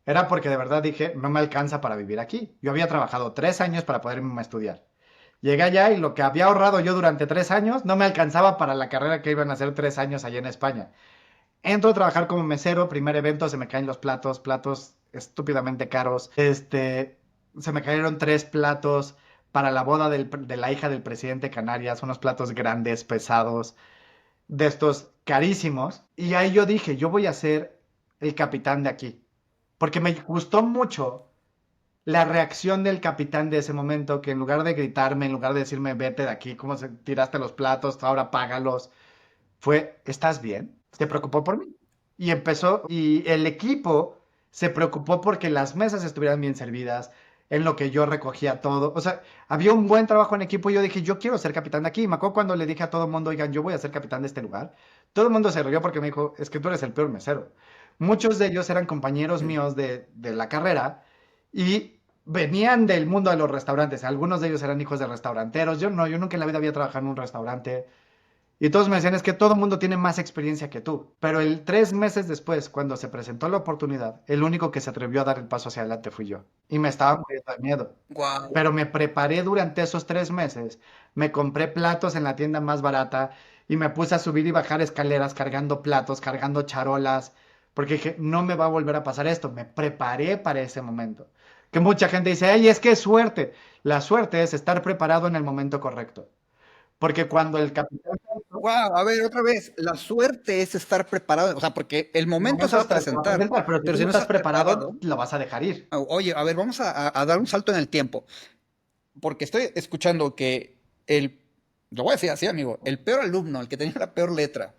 era porque de verdad dije, no me alcanza para vivir aquí. Yo había trabajado 3 años para poder irme a estudiar. Llegué allá y lo que había ahorrado yo durante 3 años no me alcanzaba para la carrera que iban a hacer 3 años allá en España. Entro a trabajar como mesero, primer evento, se me caen los platos, platos estúpidamente caros. Se me cayeron 3 platos para la boda de la hija del presidente de Canarias, unos platos grandes, pesados, de estos carísimos. Y ahí yo dije, yo voy a ser el capitán de aquí. Porque me gustó mucho la reacción del capitán de ese momento, que en lugar de gritarme, en lugar de decirme, vete de aquí, cómo se tiraste los platos, ahora págalos, fue, ¿estás bien? Se preocupó por mí. Y empezó, y el equipo se preocupó porque las mesas estuvieran bien servidas, en lo que yo recogía todo. O sea, había un buen trabajo en equipo y yo dije, yo quiero ser capitán de aquí. Y me acuerdo cuando le dije a todo el mundo, oigan, yo voy a ser capitán de este lugar. Todo el mundo se rió porque me dijo, es que tú eres el peor mesero. Muchos de ellos eran compañeros míos de la carrera y venían del mundo de los restaurantes. Algunos de ellos eran hijos de restauranteros. Yo no, yo nunca en la vida había trabajado en un restaurante. Y todos me decían, es que todo el mundo tiene más experiencia que tú. Pero 3 meses después, cuando se presentó la oportunidad, el único que se atrevió a dar el paso hacia adelante fui yo. Y me estaba muriendo de miedo. Guau. Pero me preparé durante esos 3 meses. Me compré platos en la tienda más barata y me puse a subir y bajar escaleras cargando platos, cargando charolas. Porque dije, no me va a volver a pasar esto. Me preparé para ese momento. Que mucha gente dice, ay, es que es suerte. La suerte es estar preparado en el momento correcto. Porque cuando el capitán Wow, a ver, otra vez, la suerte es estar preparado, o sea, porque el el momento se momento va a hasta se va a presentar, presentar, pero si pero tú si no no estás estás preparado, preparado, lo vas a dejar ir. oye, a ver, vamos a dar un salto en el tiempo, porque estoy escuchando que lo voy a decir así, amigo, el peor alumno, el que tenía la peor letra,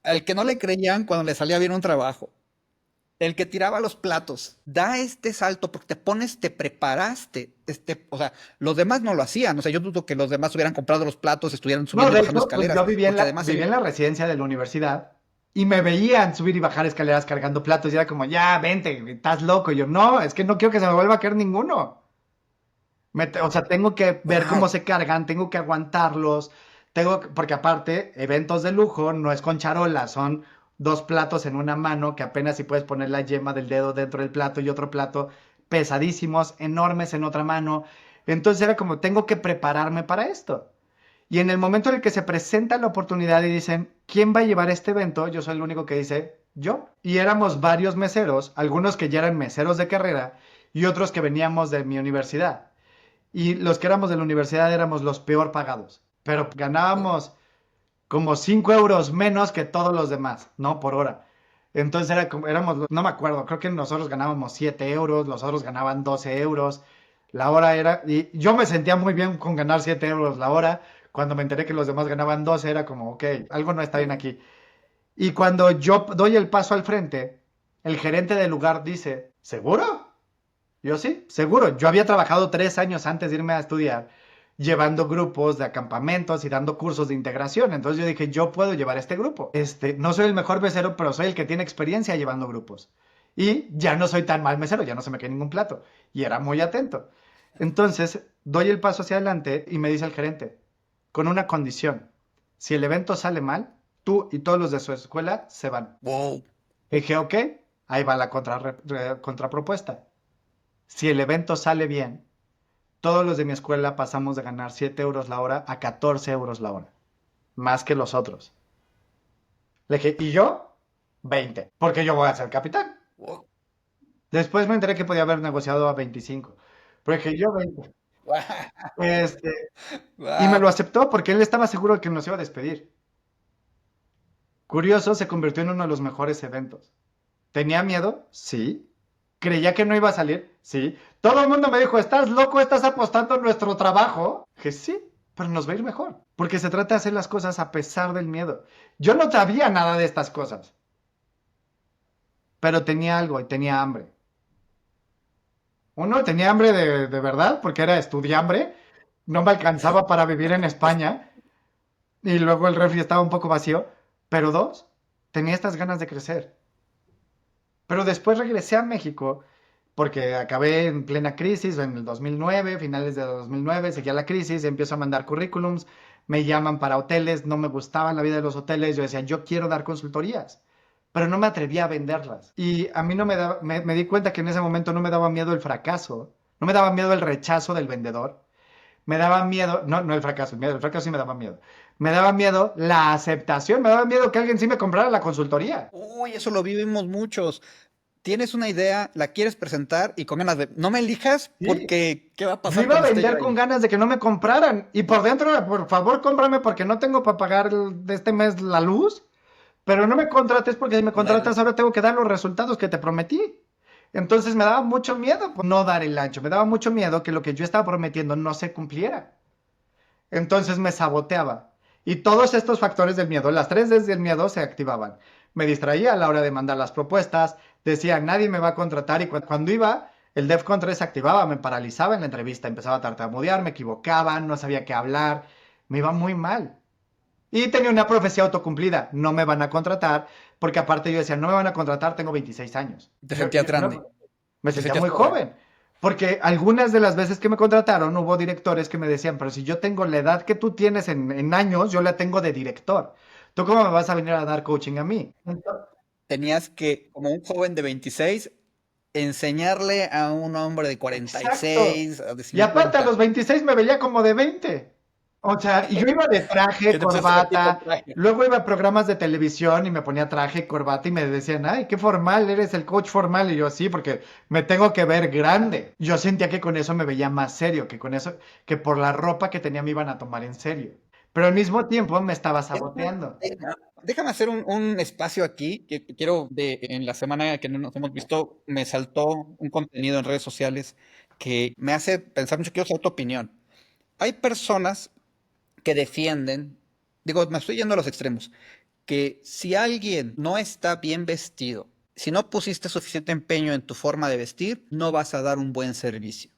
al que no le creían cuando le salía bien un trabajo, el que tiraba los platos, da este salto porque te pones, te preparaste, o sea, los demás no lo hacían, o sea, yo dudo que los demás hubieran comprado los platos, estuvieran No, subiendo y de bajando hecho, pues yo escaleras, vivía en porque la, además vivía en él, la residencia de la universidad y me veían subir y bajar escaleras cargando platos y era como, ya, vente, estás loco. Y yo, no, es que no quiero que se me vuelva a caer ninguno. O sea, tengo que ver cómo wow, se cargan, tengo que aguantarlos, porque aparte, eventos de lujo no es con charolas, son 2 platos en una mano que apenas si puedes poner la yema del dedo dentro del plato y otro plato pesadísimos, enormes en otra mano. Entonces era como, tengo que prepararme para esto. Y en el momento en el que se presenta la oportunidad y dicen, ¿quién va a llevar este evento? Yo soy el único que dice, yo. Y éramos varios meseros, algunos que ya eran meseros de carrera y otros que veníamos de mi universidad. Y los que éramos de la universidad éramos los peor pagados. Pero ganábamos como 5 euros menos que todos los demás, ¿no? Por hora. Entonces éramos, no me acuerdo, creo que nosotros ganábamos 7 euros, los otros ganaban 12 euros. La hora era, y yo me sentía muy bien con ganar 7 euros la hora. Cuando me enteré que los demás ganaban 12 era como, ok, algo no está bien aquí. Y cuando yo doy el paso al frente, el gerente del lugar dice, ¿seguro? Yo sí, seguro. Yo había trabajado 3 años antes de irme a estudiar. llevando grupos de acampamentos y dando cursos de integración. Entonces yo dije, yo puedo llevar este grupo. No soy el mejor mesero, pero soy el que tiene experiencia llevando grupos. Y ya no soy tan mal mesero, ya no se me cae ningún plato. Y era muy atento. Entonces doy el paso hacia adelante y me dice el gerente, con una condición, si el evento sale mal, tú y todos los de su escuela se van. Wow. Y dije, ok, ahí va la contrapropuesta. Si el evento sale bien, todos los de mi escuela pasamos de ganar 7 euros la hora a 14 euros la hora, más que los otros. Le dije, ¿y yo? 20, porque yo voy a ser capitán. Wow. Después me enteré que podía haber negociado a 25, pero dije, yo 20. Este, y me Wow. lo aceptó porque él estaba seguro de que nos iba a despedir. Curioso, se convirtió en uno de los mejores eventos. ¿Tenía miedo? Sí. ¿Creía que no iba a salir? Sí. Todo el mundo me dijo, ¿estás loco? ¿Estás apostando en nuestro trabajo? Que sí, pero nos va a ir mejor. Porque se trata de hacer las cosas a pesar del miedo. Yo no sabía nada de estas cosas, pero tenía algo y tenía hambre. Uno, tenía hambre de verdad, porque era estudiambre. No me alcanzaba para vivir en España. Y luego el refri estaba un poco vacío. Pero dos, tenía estas ganas de crecer. Pero después regresé a México porque acabé en plena crisis en el 2009, finales de 2009, seguía la crisis, empiezo a mandar currículums, me llaman para hoteles, no me gustaba la vida de los hoteles, yo decía, yo quiero dar consultorías, pero no me atrevía a venderlas. Y a mí no me daba, me di cuenta que en ese momento no me daba miedo el fracaso, no me daba miedo el rechazo del vendedor, me daba miedo, no, no el fracaso sí me daba miedo. Me daba miedo la aceptación, me daba miedo que alguien sí me comprara la consultoría. Uy, eso lo vivimos muchos. Tienes una idea, la quieres presentar y con ganas de, no me elijas Sí, porque ¿qué va a yo pasar iba a cuando esté yo vender con ahí? ganas de que no me compraran. Y por dentro, era, por favor, cómprame porque no tengo para pagar de este mes la luz. Pero no me contrates porque si me Ándale. contratas ahora tengo que dar los resultados que te prometí. Entonces me daba mucho miedo pues, no dar el ancho. Me daba mucho miedo que lo que yo estaba prometiendo no se cumpliera. Entonces me saboteaba. Y todos estos factores del miedo, las tres Ds del miedo se activaban. Me distraía a la hora de mandar las propuestas, decía nadie me va a contratar y cuando iba, el DEFCON 3 se activaba, me paralizaba en la entrevista, empezaba a tartamudear, me equivocaba, no sabía qué hablar, me iba muy mal. Y tenía una profecía autocumplida, no me van a contratar, porque aparte yo decía, no me van a contratar, tengo 26 años. Te sentías grande, Me te sentía sentías muy joven. joven, porque algunas de las veces que me contrataron hubo directores que me decían, pero si yo tengo la edad que tú tienes en años, yo la tengo de director. ¿Tú cómo me vas a venir a dar coaching a mí? Tenías que, como un joven de 26, enseñarle a un hombre de Exacto. 46, de Y aparte a 50, los 26 me veía como de 20. O sea, y yo iba de traje, que te empezaste a vestir con corbata, traje. luego iba a programas de televisión y me ponía traje, corbata y me decían, ay, qué formal, eres el coach formal. Y yo, sí, porque me tengo que ver grande. Yo sentía que con eso me veía más serio, que con eso, que por la ropa que tenía me iban a tomar en serio. Pero al mismo tiempo me estaba saboteando. Déjame hacer un espacio aquí que quiero, en la semana que no nos hemos visto, me saltó un contenido en redes sociales que me hace pensar mucho, quiero saber tu opinión. Hay personas que defienden, digo, me estoy yendo a los extremos, que si alguien no está bien vestido, si no pusiste suficiente empeño en tu forma de vestir, no vas a dar un buen servicio.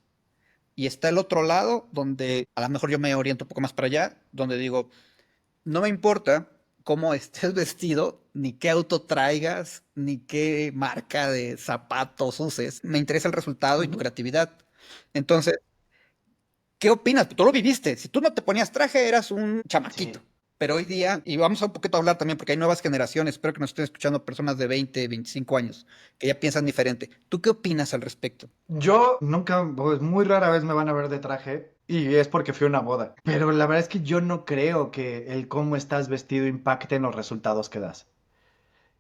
Y está el otro lado, donde a lo mejor yo me oriento un poco más para allá, donde digo, no me importa cómo estés vestido, ni qué auto traigas, ni qué marca de zapatos uses. Me interesa el resultado y tu Ujú. creatividad. Entonces, ¿qué opinas? Tú lo viviste. Si tú no te ponías traje, eras un chamaquito. Sí. Pero hoy día, y vamos a un poquito a hablar también, porque hay nuevas generaciones, espero que nos estén escuchando personas de 20, 25 años, que ya piensan diferente. ¿Tú qué opinas al respecto? Yo nunca, pues muy rara vez me van a ver de traje y es porque fui a una boda. Pero la verdad es que yo no creo que el cómo estás vestido impacte en los resultados que das.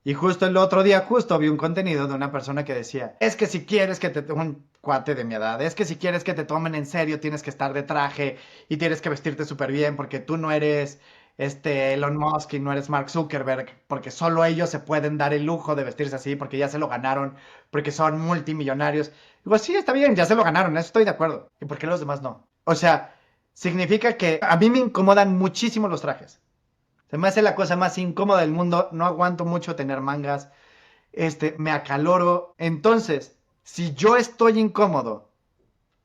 Y justo el otro día, justo vi un contenido de una persona que decía, es que si quieres que te, un cuate de mi edad, es que si quieres que te tomen en serio, tienes que estar de traje y tienes que vestirte súper bien porque tú no eres Elon Musk y no eres Mark Zuckerberg, porque solo ellos se pueden dar el lujo de vestirse así, porque ya se lo ganaron, porque son multimillonarios. Digo, sí, está bien, ya se lo ganaron, eso estoy de acuerdo. ¿Y por qué los demás no? O sea, significa que a mí me incomodan muchísimo los trajes. Se me hace la cosa más incómoda del mundo. No aguanto mucho tener mangas. Me acaloro. Entonces, si yo estoy incómodo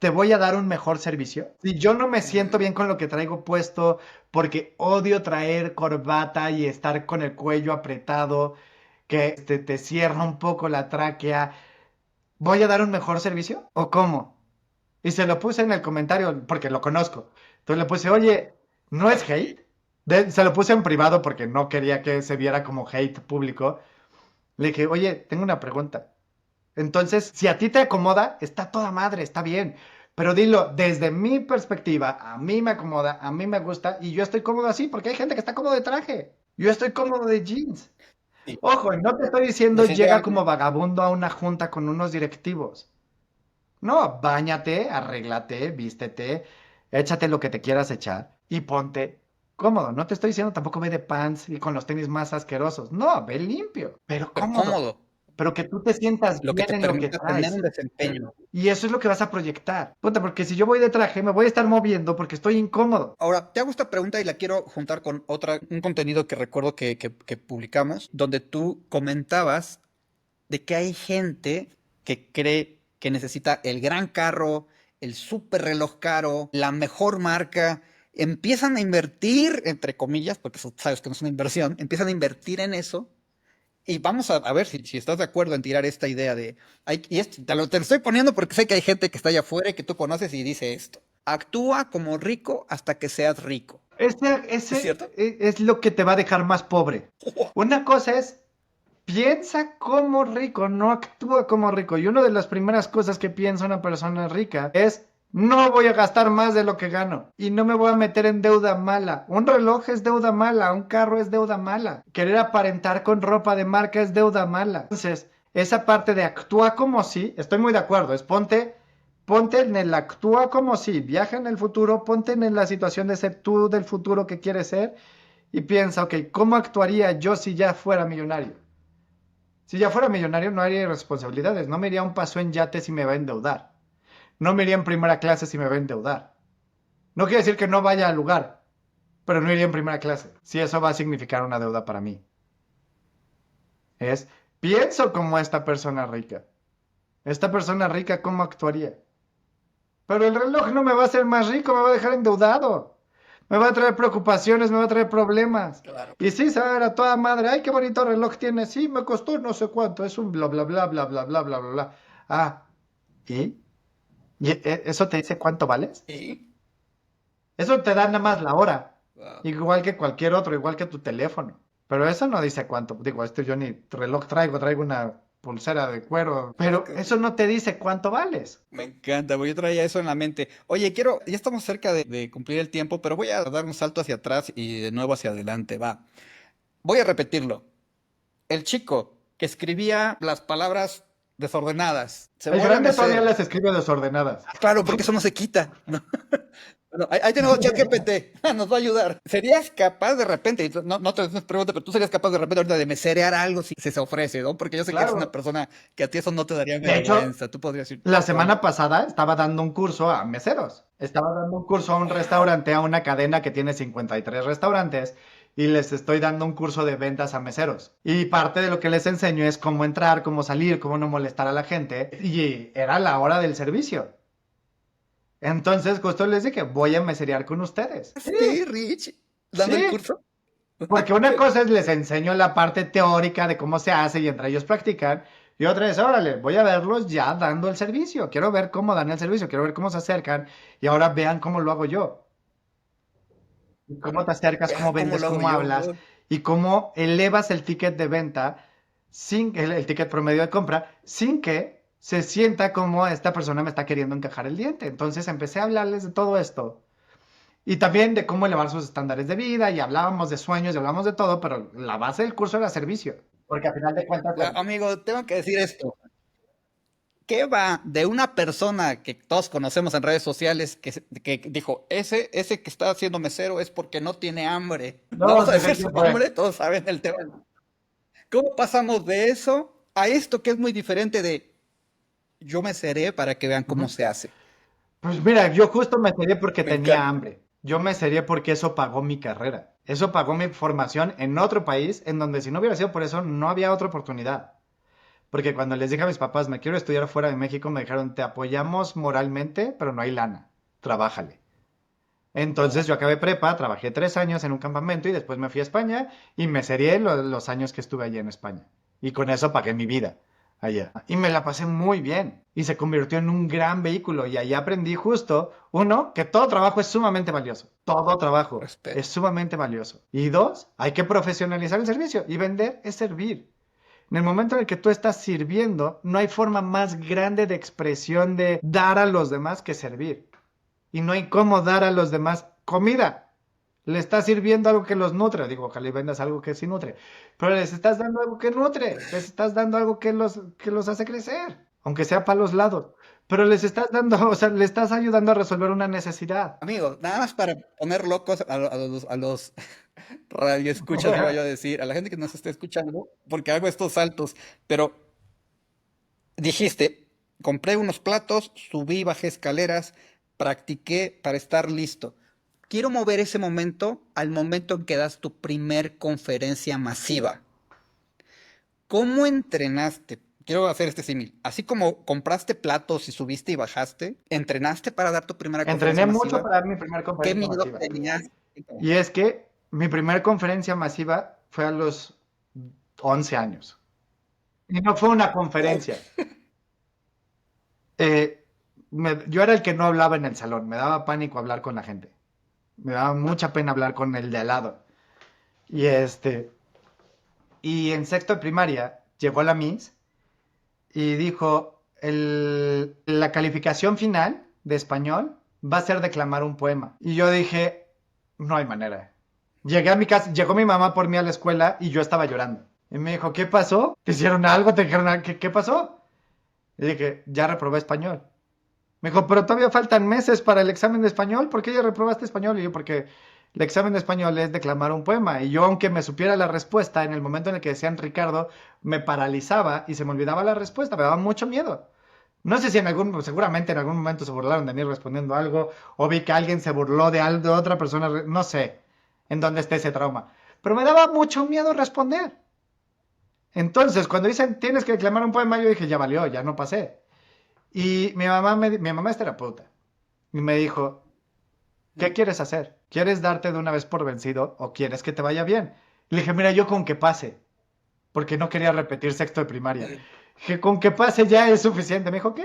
te voy a dar un mejor servicio. Si yo no me siento bien con lo que traigo puesto porque odio traer corbata y estar con el cuello apretado, que te cierra un poco la tráquea, ¿voy a dar un mejor servicio? ¿O cómo? Y se lo puse en el comentario porque lo conozco. Entonces le puse, oye, ¿no es hate? Se lo puse en privado porque no quería que se viera como hate público. Le dije, oye, tengo una pregunta. Entonces, si a ti te acomoda, está toda madre, está bien. Pero dilo, desde mi perspectiva, a mí me acomoda, a mí me gusta y yo estoy cómodo así porque hay gente que está cómodo de traje. Yo estoy cómodo de jeans. Sí, Ojo, y no te estoy diciendo llega como definitivamente. vagabundo a una junta con unos directivos. No, báñate, arréglate, vístete, échate lo que te quieras echar y ponte cómodo. No te estoy diciendo tampoco ve de pants y con los tenis más asquerosos. No, ve limpio, pero Pero cómodo. cómodo, Pero que tú te sientas lo que bien te en lo que permita tener un traes. desempeño. Y eso es lo que vas a proyectar. Ponte, porque si yo voy de traje, me voy a estar moviendo porque estoy incómodo. Ahora, te hago esta pregunta y la quiero juntar con un contenido que recuerdo que publicamos, donde tú comentabas de que hay gente que cree que necesita el gran carro, el súper reloj caro, la mejor marca. Empiezan a invertir, entre comillas, porque eso sabes que no es una inversión, empiezan a invertir en eso. Y vamos a ver si estás de acuerdo en tirar esta idea de... te lo estoy poniendo porque sé que hay gente que está allá afuera y que tú conoces y dice esto. Actúa como rico hasta que seas rico. ¿Es cierto? Es lo que te va a dejar más pobre. Una cosa es, piensa como rico, no actúa como rico. Y una de las primeras cosas que piensa una persona rica es, no voy a gastar más de lo que gano y no me voy a meter en deuda mala. Un reloj es deuda mala, un carro es deuda mala. Querer aparentar con ropa de marca es deuda mala. Entonces, esa parte de actúa como si, estoy muy de acuerdo, es ponte en el actúa como si, viaja en el futuro, ponte en la situación de ser tú del futuro que quieres ser y piensa, ok, ¿cómo actuaría yo si ya fuera millonario? Si ya fuera millonario no haría responsabilidades, no me iría a un paso en yate si me va a endeudar, no me iría en primera clase si me va a endeudar. No quiere decir que no vaya al lugar, pero no iría en primera clase, si eso va a significar una deuda para mí. Es, pienso como esta persona rica, ¿cómo actuaría? Pero el reloj no me va a hacer más rico, me va a dejar endeudado. Me va a traer preocupaciones, me va a traer problemas. Claro. Y sí, se va a ver a toda madre. Ay, qué bonito reloj tiene. Sí, me costó no sé cuánto. Es un bla, bla, bla, bla, bla, bla, bla, bla, bla. Ah, ¿y? ¿Eso te dice cuánto vales? Sí. Eso te da nada más la hora. Wow. Igual que cualquier otro, igual que tu teléfono. Pero eso no dice cuánto. Digo, esto yo ni reloj traigo una pulsera de cuero. Pero eso no te dice cuánto vales. Me encanta, porque yo traía eso en la mente. Oye, ya estamos cerca de cumplir el tiempo, pero voy a dar un salto hacia atrás y de nuevo hacia adelante, va. Voy a repetirlo. El chico que escribía las palabras desordenadas se El vuelve grande todavía mesero. las escribe desordenadas. Claro, porque eso no se quita, ¿no? Bueno, ahí tenemos ChatGPT, nos va a ayudar. ¿Serías capaz de repente, y no te pregunto, pero tú serías capaz de repente ahorita de meserear algo si se ofrece, ¿no? Porque yo sé que eres una Claro. persona que a ti eso no te daría De hecho, vergüenza. Tú podrías decir, la bueno, semana pasada estaba dando un curso a meseros. Estaba dando un curso a un wow, restaurante, a una cadena que tiene 53 restaurantes, y les estoy dando un curso de ventas a meseros. Y parte de lo que les enseño es cómo entrar, cómo salir, cómo no molestar a la gente. Y era la hora del servicio. Entonces, justo les dije, voy a meserear con ustedes. Sí, Rich, dando el sí. curso. Porque una cosa es les enseño la parte teórica de cómo se hace y entre ellos practican. Y otra es, órale, voy a verlos ya dando el servicio. Quiero ver cómo dan el servicio, quiero ver cómo se acercan. Y ahora vean cómo lo hago yo. Y cómo te acercas, cómo Vean cómo vendes, lo hago cómo yo. hablas. Y cómo elevas el ticket de venta, sin el ticket promedio de compra, sin que se sienta como esta persona me está queriendo encajar el diente. Entonces empecé a hablarles de todo esto. Y también de cómo elevar sus estándares de vida, y hablábamos de sueños, y hablábamos de todo, pero la base del curso era servicio. Porque al final de cuentas, Amigo, tengo que decir esto. ¿Qué va de una persona que todos conocemos en redes sociales que dijo, ese que está haciendo mesero es porque no tiene hambre? No no, vamos a se ve decir quién su fue. nombre, todos saben el tema. ¿Cómo pasamos de eso a esto que es muy diferente de yo meseré para que vean cómo Ujú. se hace? Pues mira, yo justo me serié porque Me tenía encanta. hambre. Yo me serié porque eso pagó mi carrera. Eso pagó mi formación en otro país, en donde si no hubiera sido por eso, no había otra oportunidad. Porque cuando les dije a mis papás, me quiero estudiar fuera de México, me dijeron, te apoyamos moralmente, pero no hay lana, trabájale. Entonces Oh, yo acabé prepa, trabajé 3 años en un campamento y después me fui a España y me serié los años que estuve allí en España. Y con eso pagué mi vida allá. Y me la pasé muy bien. Y se convirtió en un gran vehículo. Y allá aprendí justo, uno, que todo trabajo es sumamente valioso. Todo trabajo es respeto. sumamente valioso. Y dos, hay que profesionalizar el servicio. Y vender es servir. En el momento en el que tú estás sirviendo, no hay forma más grande de expresión de dar a los demás que servir. Y no hay cómo dar a los demás comida. Le estás sirviendo algo que los nutre. Digo, ojalá y vendas algo que sí nutre. Pero les estás dando algo que nutre. Les estás dando algo que los hace crecer. Aunque sea para los lados. Pero les estás dando, o sea, le estás ayudando a resolver una necesidad. Amigo, nada más para poner locos a los radioescuchas, iba yo a decir, a la gente que nos esté escuchando, porque hago estos saltos, pero dijiste, compré unos platos, subí, bajé escaleras, practiqué para estar listo. Quiero mover ese momento al momento en que das tu primer conferencia masiva. ¿Cómo entrenaste? Quiero hacer este símil. Así como compraste platos y subiste y bajaste, ¿entrenaste para dar tu primera Entrené conferencia mucho masiva? para dar mi primera ¿Qué conferencia miedo masiva. tenías? Y es que mi primera conferencia masiva fue a los 11 años. Y no fue una Wow. conferencia. Eh, yo era el que no hablaba en el salón. Me daba pánico hablar con la gente. Me daba mucha pena hablar con el de al lado. Y y en sexto de primaria llegó la Miss y dijo, la calificación final de español va a ser declamar un poema. Y yo dije, no hay manera. Llegué a mi casa, llegó mi mamá por mí a la escuela y yo estaba llorando. Y me dijo, ¿qué pasó? ¿Te hicieron algo? ¿Te dijeron algo? ¿Qué pasó? Y dije, ya reprobé español. Me dijo, pero todavía faltan meses para el examen de español. ¿Por qué ya reprobaste español? Y yo, porque el examen de español es declamar un poema. Y yo, aunque me supiera la respuesta, en el momento en el que decían Ricardo, me paralizaba y se me olvidaba la respuesta. Me daba mucho miedo. No sé si seguramente en algún momento se burlaron de mí respondiendo algo, o vi que alguien se burló de otra persona, no sé en dónde está ese trauma. Pero me daba mucho miedo responder. Entonces, cuando dicen tienes que declamar un poema, yo dije, ya valió, ya no pasé. Y mi mamá es terapeuta. Y me dijo, ¿qué quieres hacer? ¿Quieres darte de una vez por vencido o quieres que te vaya bien? Le dije, mira, yo con que pase, porque no quería repetir sexto de primaria. Dije, con que pase ya es suficiente. Me dijo, ok,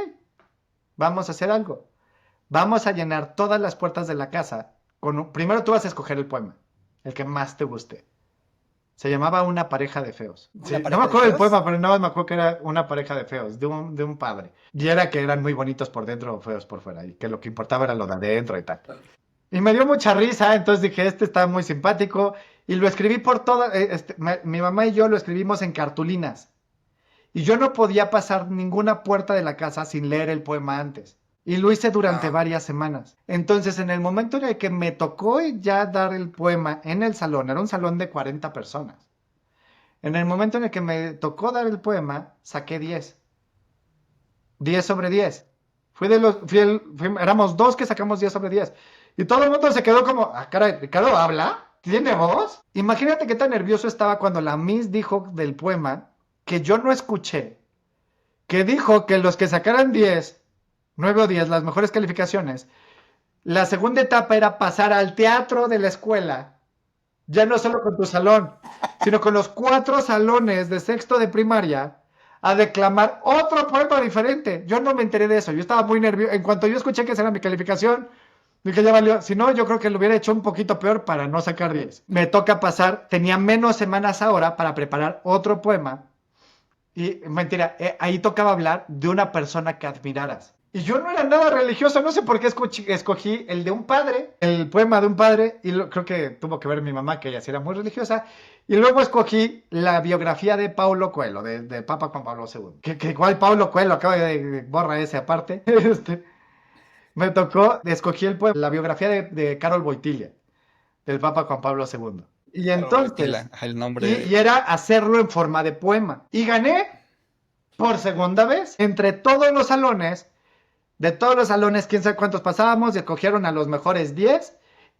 vamos a hacer algo. Vamos a llenar todas las puertas de la casa primero tú vas a escoger el poema, el que más te guste. Se llamaba Una pareja de feos. ¿Una Sí, no me pareja de acuerdo del feos? poema, pero nada más me acuerdo que era una pareja de feos, de un padre. Y era que eran muy bonitos por dentro o feos por fuera, y que lo que importaba era lo de adentro y tal. Y me dio mucha risa, entonces dije, este está muy simpático. Y lo escribí por toda, mi mamá y yo lo escribimos en cartulinas. Y yo no podía pasar ninguna puerta de la casa sin leer el poema antes. Y lo hice durante Ah, varias semanas. Entonces, en el momento en el que me tocó ya dar el poema en el salón, era un salón de 40 personas. En el momento en el que me tocó dar el poema, saqué 10. 10/10. Éramos dos que sacamos 10/10. Y todo el mundo se quedó como, ah, caray, ¿Ricardo habla? ¿Tiene voz? Imagínate qué tan nervioso estaba cuando la Miss dijo del poema que yo no escuché, que dijo que los que sacaran 10, 9 o 10, las mejores calificaciones, la segunda etapa era pasar al teatro de la escuela, ya no solo con tu salón, sino con los 4 salones de sexto de primaria, a declamar otro poema diferente. Yo no me enteré de eso, yo estaba muy nervioso. En cuanto yo escuché que esa era mi calificación, dije, ya valió. Si no, yo creo que lo hubiera hecho un poquito peor para no sacar 10. Me toca pasar, tenía menos semanas ahora para preparar otro poema. Y mentira, ahí tocaba hablar de una persona que admiraras. Y yo no era nada religioso, no sé por qué escogí el de un padre, el poema de un padre, y creo que tuvo que ver mi mamá, que ella sí era muy religiosa, y luego escogí la biografía de Paulo Coelho, de Papa Juan Pablo II. Que igual Paulo Coelho acaba de borrar ese aparte. Me tocó, escogí la biografía de Karol Wojtyla, del Papa Juan Pablo II. Y claro, entonces, el y nombre. era hacerlo en forma de poema. Y gané por segunda vez. Entre todos los salones, de todos los salones, quién sabe cuántos pasábamos, escogieron a los mejores 10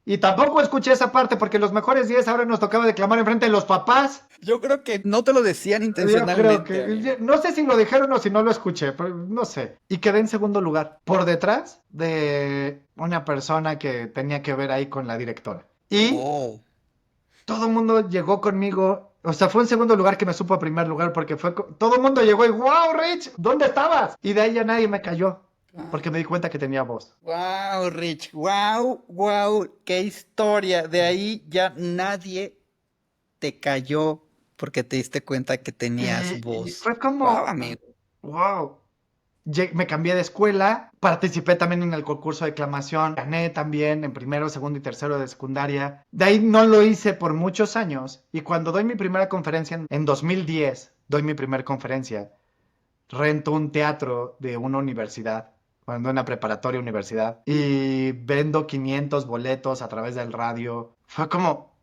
Y tampoco escuché esa parte porque los mejores 10 ahora nos tocaba declamar enfrente de los papás. Yo creo que no te lo decían Yo creo intencionalmente, amigo. que, no sé si lo dijeron o si no lo escuché, pero no sé. Y quedé en segundo lugar, por detrás de una persona que tenía que ver ahí con la directora. Y Oh, todo el mundo llegó conmigo, o sea, fue en segundo lugar que me supo a primer lugar porque todo el mundo llegó y, wow, Rich, ¿dónde estabas? Y de ahí ya nadie me cayó, porque me di cuenta que tenía voz. wow, Rich, wow, wow, qué historia. De ahí ya nadie te cayó porque te diste cuenta que tenías Y voz. fue Wow, como, amigo. wow. Me cambié de escuela, participé también en el concurso de declamación, gané también en primero, segundo y tercero de secundaria. De ahí no lo hice por muchos años y cuando doy mi primera conferencia en 2010, doy mi primera conferencia, rento un teatro de una universidad, cuando una preparatoria universidad, y vendo 500 boletos a través del radio. Fue como,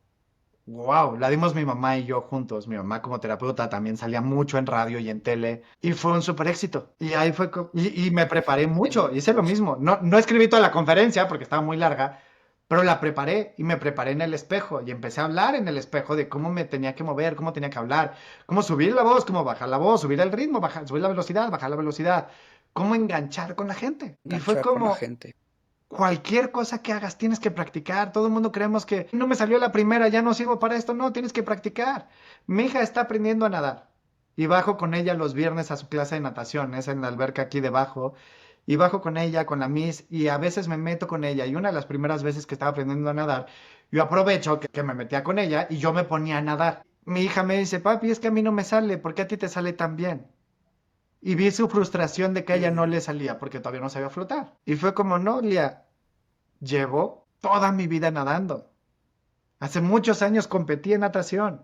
wow, la dimos mi mamá y yo juntos. Mi mamá como terapeuta también salía mucho en radio y en tele y fue un súper éxito. Y ahí fue, y me preparé mucho, hice lo mismo. No, no escribí toda la conferencia porque estaba muy larga, pero la preparé y me preparé en el espejo y empecé a hablar en el espejo de cómo me tenía que mover, cómo tenía que hablar, cómo subir la voz, cómo bajar la voz, subir el ritmo, subir la velocidad, bajar la velocidad, cómo enganchar con la gente. Y fue Enganchar con la como, gente. cualquier cosa que hagas tienes que practicar. Todo el mundo creemos que no me salió la primera, ya no sirvo para esto. No, tienes que practicar. Mi hija está aprendiendo a nadar y bajo con ella los viernes a su clase de natación. Es en la alberca aquí debajo. Y bajo con ella, con la Miss, y a veces me meto con ella. Y una de las primeras veces que estaba aprendiendo a nadar, yo aprovecho que me metía con ella y yo me ponía a nadar. Mi hija me dice, papi, es que a mí no me sale, ¿por qué a ti te sale tan bien? Y vi su frustración de que a ella no le salía porque todavía no sabía flotar. Y fue como, no, Lia, llevo toda mi vida nadando. Hace muchos años competí en natación.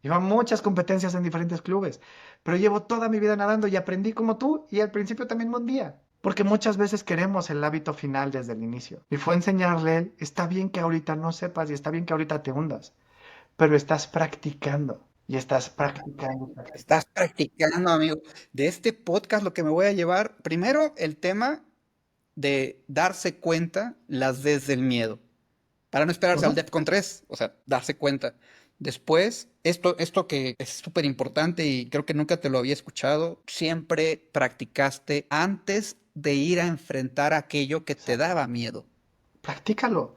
Llevo muchas competencias en diferentes clubes, pero llevo toda mi vida nadando y aprendí como tú y al principio también me hundía. Porque muchas veces queremos el hábito final desde el inicio. Y fue enseñarle a él, está bien que ahorita no sepas y está bien que ahorita te hundas, pero estás practicando y estás practicando. Estás practicando, amigo. De este podcast lo que me voy a llevar, primero el tema de darse cuenta las desde el miedo, para no esperarse al Ujú. DEFCON 3, o sea, darse cuenta. Después, esto que es súper importante y creo que nunca te lo había escuchado, siempre practicaste antes de ir a enfrentar aquello que te Exacto. daba miedo. Practícalo.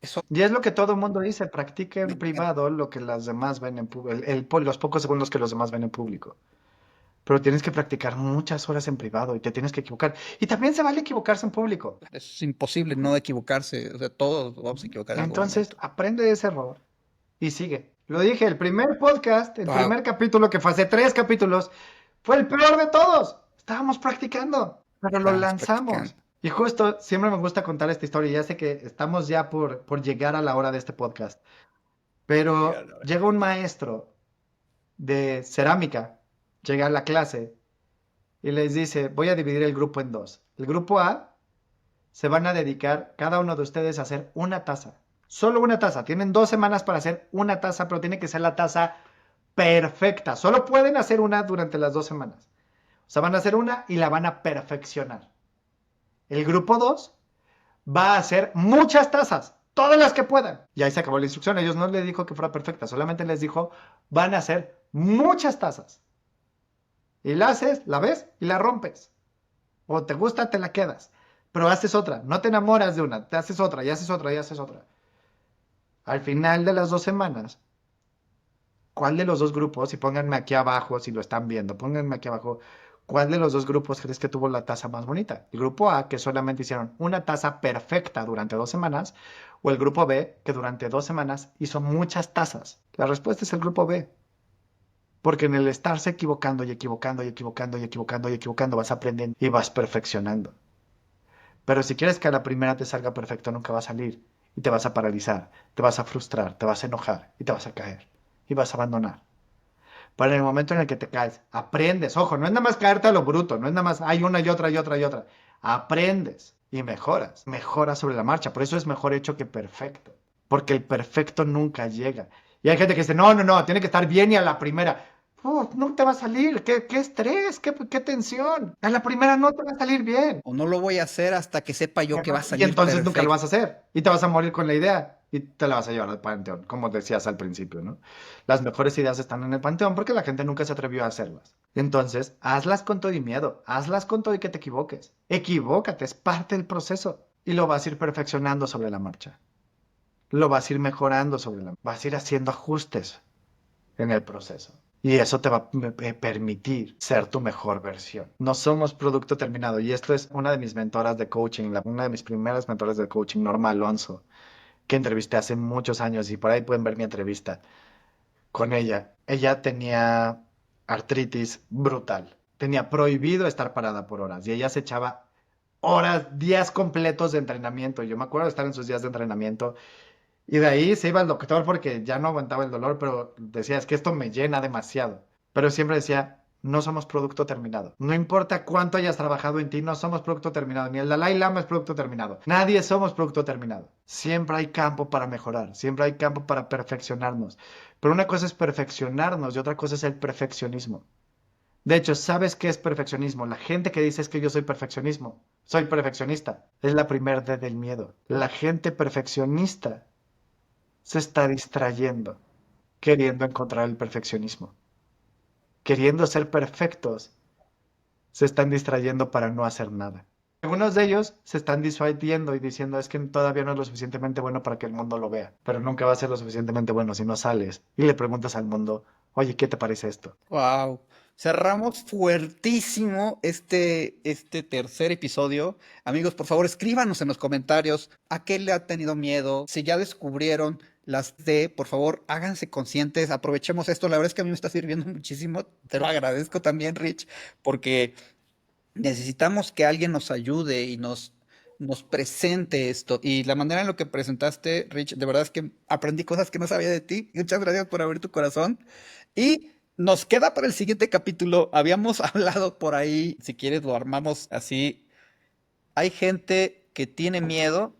Eso Y es lo que todo el mundo dice, practica me en encanta. privado lo que los demás ven en público, los pocos segundos que los demás ven en público. Pero tienes que practicar muchas horas en privado y te tienes que equivocar. Y también se vale equivocarse en público. Es imposible no equivocarse, o sea, todos vamos a equivocar en algún Entonces, momento. aprende de ese error y sigue. Lo dije, el primer podcast, el Wow, primer capítulo que fue hace 3 capítulos, fue el peor de todos. Estábamos practicando, pero lo estábamos practicando. lanzamos. Y justo, siempre me gusta contar esta historia. Ya sé que estamos ya por llegar a la hora de este podcast. Llega Pero la hora. llega un maestro de cerámica, llega a la clase y les dice, voy a dividir el grupo en dos. El grupo A se van a dedicar cada uno de ustedes a hacer una taza. Solo una taza. Tienen 2 semanas para hacer una taza, pero tiene que ser la taza perfecta. Solo pueden hacer una durante las 2 semanas. O sea, van a hacer una y la van a perfeccionar. El grupo 2 va a hacer muchas tazas, todas las que puedan. Y ahí se acabó la instrucción. Ellos no les dijo que fuera perfecta, solamente les dijo, van a hacer muchas tazas. Y la haces, la ves y la rompes. O te gusta, te la quedas. Pero haces otra. No te enamoras de una. Te haces otra y haces otra y haces otra. Al final de las 2 semanas, ¿cuál de los dos grupos? Y pónganme aquí abajo si lo están viendo. Pónganme aquí abajo. ¿Cuál de los dos grupos crees que tuvo la taza más bonita? ¿El grupo A, que solamente hicieron una taza perfecta durante 2 semanas? ¿O el grupo B, que durante 2 semanas hizo muchas tazas? La respuesta es el grupo B. Porque en el estarse equivocando y equivocando y equivocando y equivocando y equivocando vas aprendiendo y vas perfeccionando. Pero si quieres que a la primera te salga perfecto, nunca va a salir. Y te vas a paralizar, te vas a frustrar, te vas a enojar y te vas a caer. Y vas a abandonar. Pero en el momento en el que te caes, aprendes. Ojo, no es nada más caerte a lo bruto, no es nada más hay una y otra y otra y otra. Aprendes y mejoras. Mejoras sobre la marcha. Por eso es mejor hecho que perfecto. Porque el perfecto nunca llega. Y hay gente que dice, no, no, no, tiene que estar bien y a la primera. no te va a salir, qué estrés, qué tensión. A la primera no te va a salir bien. O no lo voy a hacer hasta que sepa yo que va a Y salir entonces nunca lo vas a perfecto. hacer. Y te vas a morir con la idea. Y te la vas a llevar al panteón, como decías al principio, ¿no? Las mejores ideas están en el panteón porque la gente nunca se atrevió a hacerlas. Entonces, hazlas con todo y miedo. Hazlas con todo y que te equivoques. Equivócate, es parte del proceso. Y lo vas a ir perfeccionando sobre la marcha. Lo vas a ir mejorando sobre la marcha. Vas a ir haciendo ajustes en el proceso. Y eso te va a permitir ser tu mejor versión. No somos producto terminado. Y esto es una de mis mentoras de coaching, una de mis primeras mentoras de coaching, Norma Alonso, que entrevisté hace muchos años y por ahí pueden ver mi entrevista con ella. Ella tenía artritis brutal. Tenía prohibido estar parada por horas y ella se echaba horas, días completos de entrenamiento. Yo me acuerdo de estar en sus días de entrenamiento y de ahí se iba al doctor porque ya no aguantaba el dolor, pero decía, es que esto me llena demasiado. Pero siempre decía, no somos producto terminado. No importa cuánto hayas trabajado en ti, no somos producto terminado. Ni el Dalai Lama es producto terminado. Nadie somos producto terminado. Siempre hay campo para mejorar, siempre hay campo para perfeccionarnos. Pero una cosa es perfeccionarnos y otra cosa es el perfeccionismo. De hecho, ¿sabes qué es perfeccionismo? La gente que dice es que yo soy perfeccionismo, soy perfeccionista, es la primera D del miedo. La gente perfeccionista se está distrayendo, queriendo encontrar el perfeccionismo, queriendo ser perfectos, se están distrayendo para no hacer nada. Algunos de ellos se están disuadiendo y diciendo es que todavía no es lo suficientemente bueno para que el mundo lo vea, pero nunca va a ser lo suficientemente bueno si no sales y le preguntas al mundo, oye, ¿qué te parece esto? Wow. Cerramos fuertísimo este tercer episodio. Amigos, por favor, escríbanos en los comentarios a qué le ha tenido miedo. Si ya descubrieron las D, por favor, háganse conscientes. Aprovechemos esto. La verdad es que a mí me está sirviendo muchísimo. Te lo agradezco también, Rich, porque necesitamos que alguien nos ayude y nos presente esto. Y la manera en lo que presentaste, Rich, de verdad es que aprendí cosas que no sabía de ti. Muchas gracias por abrir tu corazón. Y nos queda para el siguiente capítulo. Habíamos hablado por ahí, si quieres lo armamos así. Hay gente que tiene miedo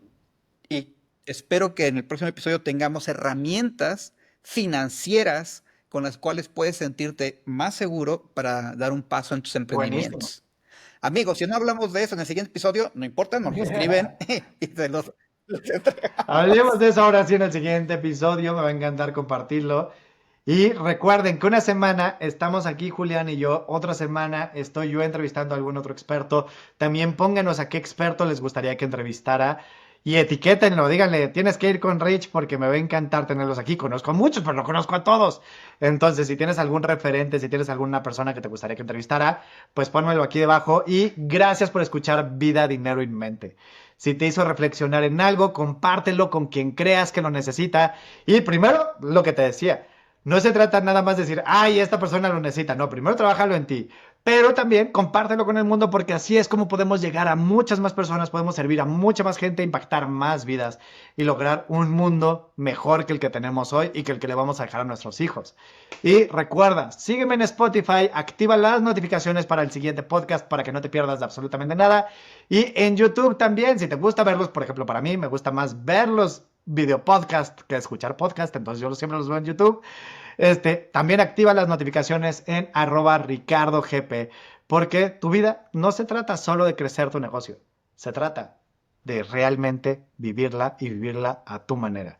y espero que en el próximo episodio tengamos herramientas financieras con las cuales puedes sentirte más seguro para dar un paso en tus Buenísimo. emprendimientos. Amigos, si no hablamos de eso en el siguiente episodio, no importa, nos lo escriben y se los entregamos. Hablemos de eso ahora sí en el siguiente episodio, me va a encantar compartirlo. Y recuerden que una semana estamos aquí Julián y yo, otra semana estoy yo entrevistando a algún otro experto. También pónganos a qué experto les gustaría que entrevistara y etiquétenlo, díganle, tienes que ir con Rich porque me va a encantar tenerlos aquí. Conozco a muchos, pero no conozco a todos. Entonces, si tienes algún referente, si tienes alguna persona que te gustaría que entrevistara, pues pónmelo aquí debajo. Y gracias por escuchar Vida, Dinero y Mente. Si te hizo reflexionar en algo, compártelo con quien creas que lo necesita. Y primero, lo que te decía, no se trata nada más de decir, ay, esta persona lo necesita. No, primero trabájalo en ti. Pero también compártelo con el mundo porque así es como podemos llegar a muchas más personas, podemos servir a mucha más gente, impactar más vidas y lograr un mundo mejor que el que tenemos hoy y que el que le vamos a dejar a nuestros hijos. Y recuerda, sígueme en Spotify, activa las notificaciones para el siguiente podcast para que no te pierdas de absolutamente nada. Y en YouTube también, si te gusta verlos, por ejemplo, para mí me gusta más verlos video podcast que escuchar podcast, entonces yo siempre los veo en YouTube. También activa las notificaciones en @RicardoGP, porque tu vida no se trata solo de crecer tu negocio, se trata de realmente vivirla y vivirla a tu manera.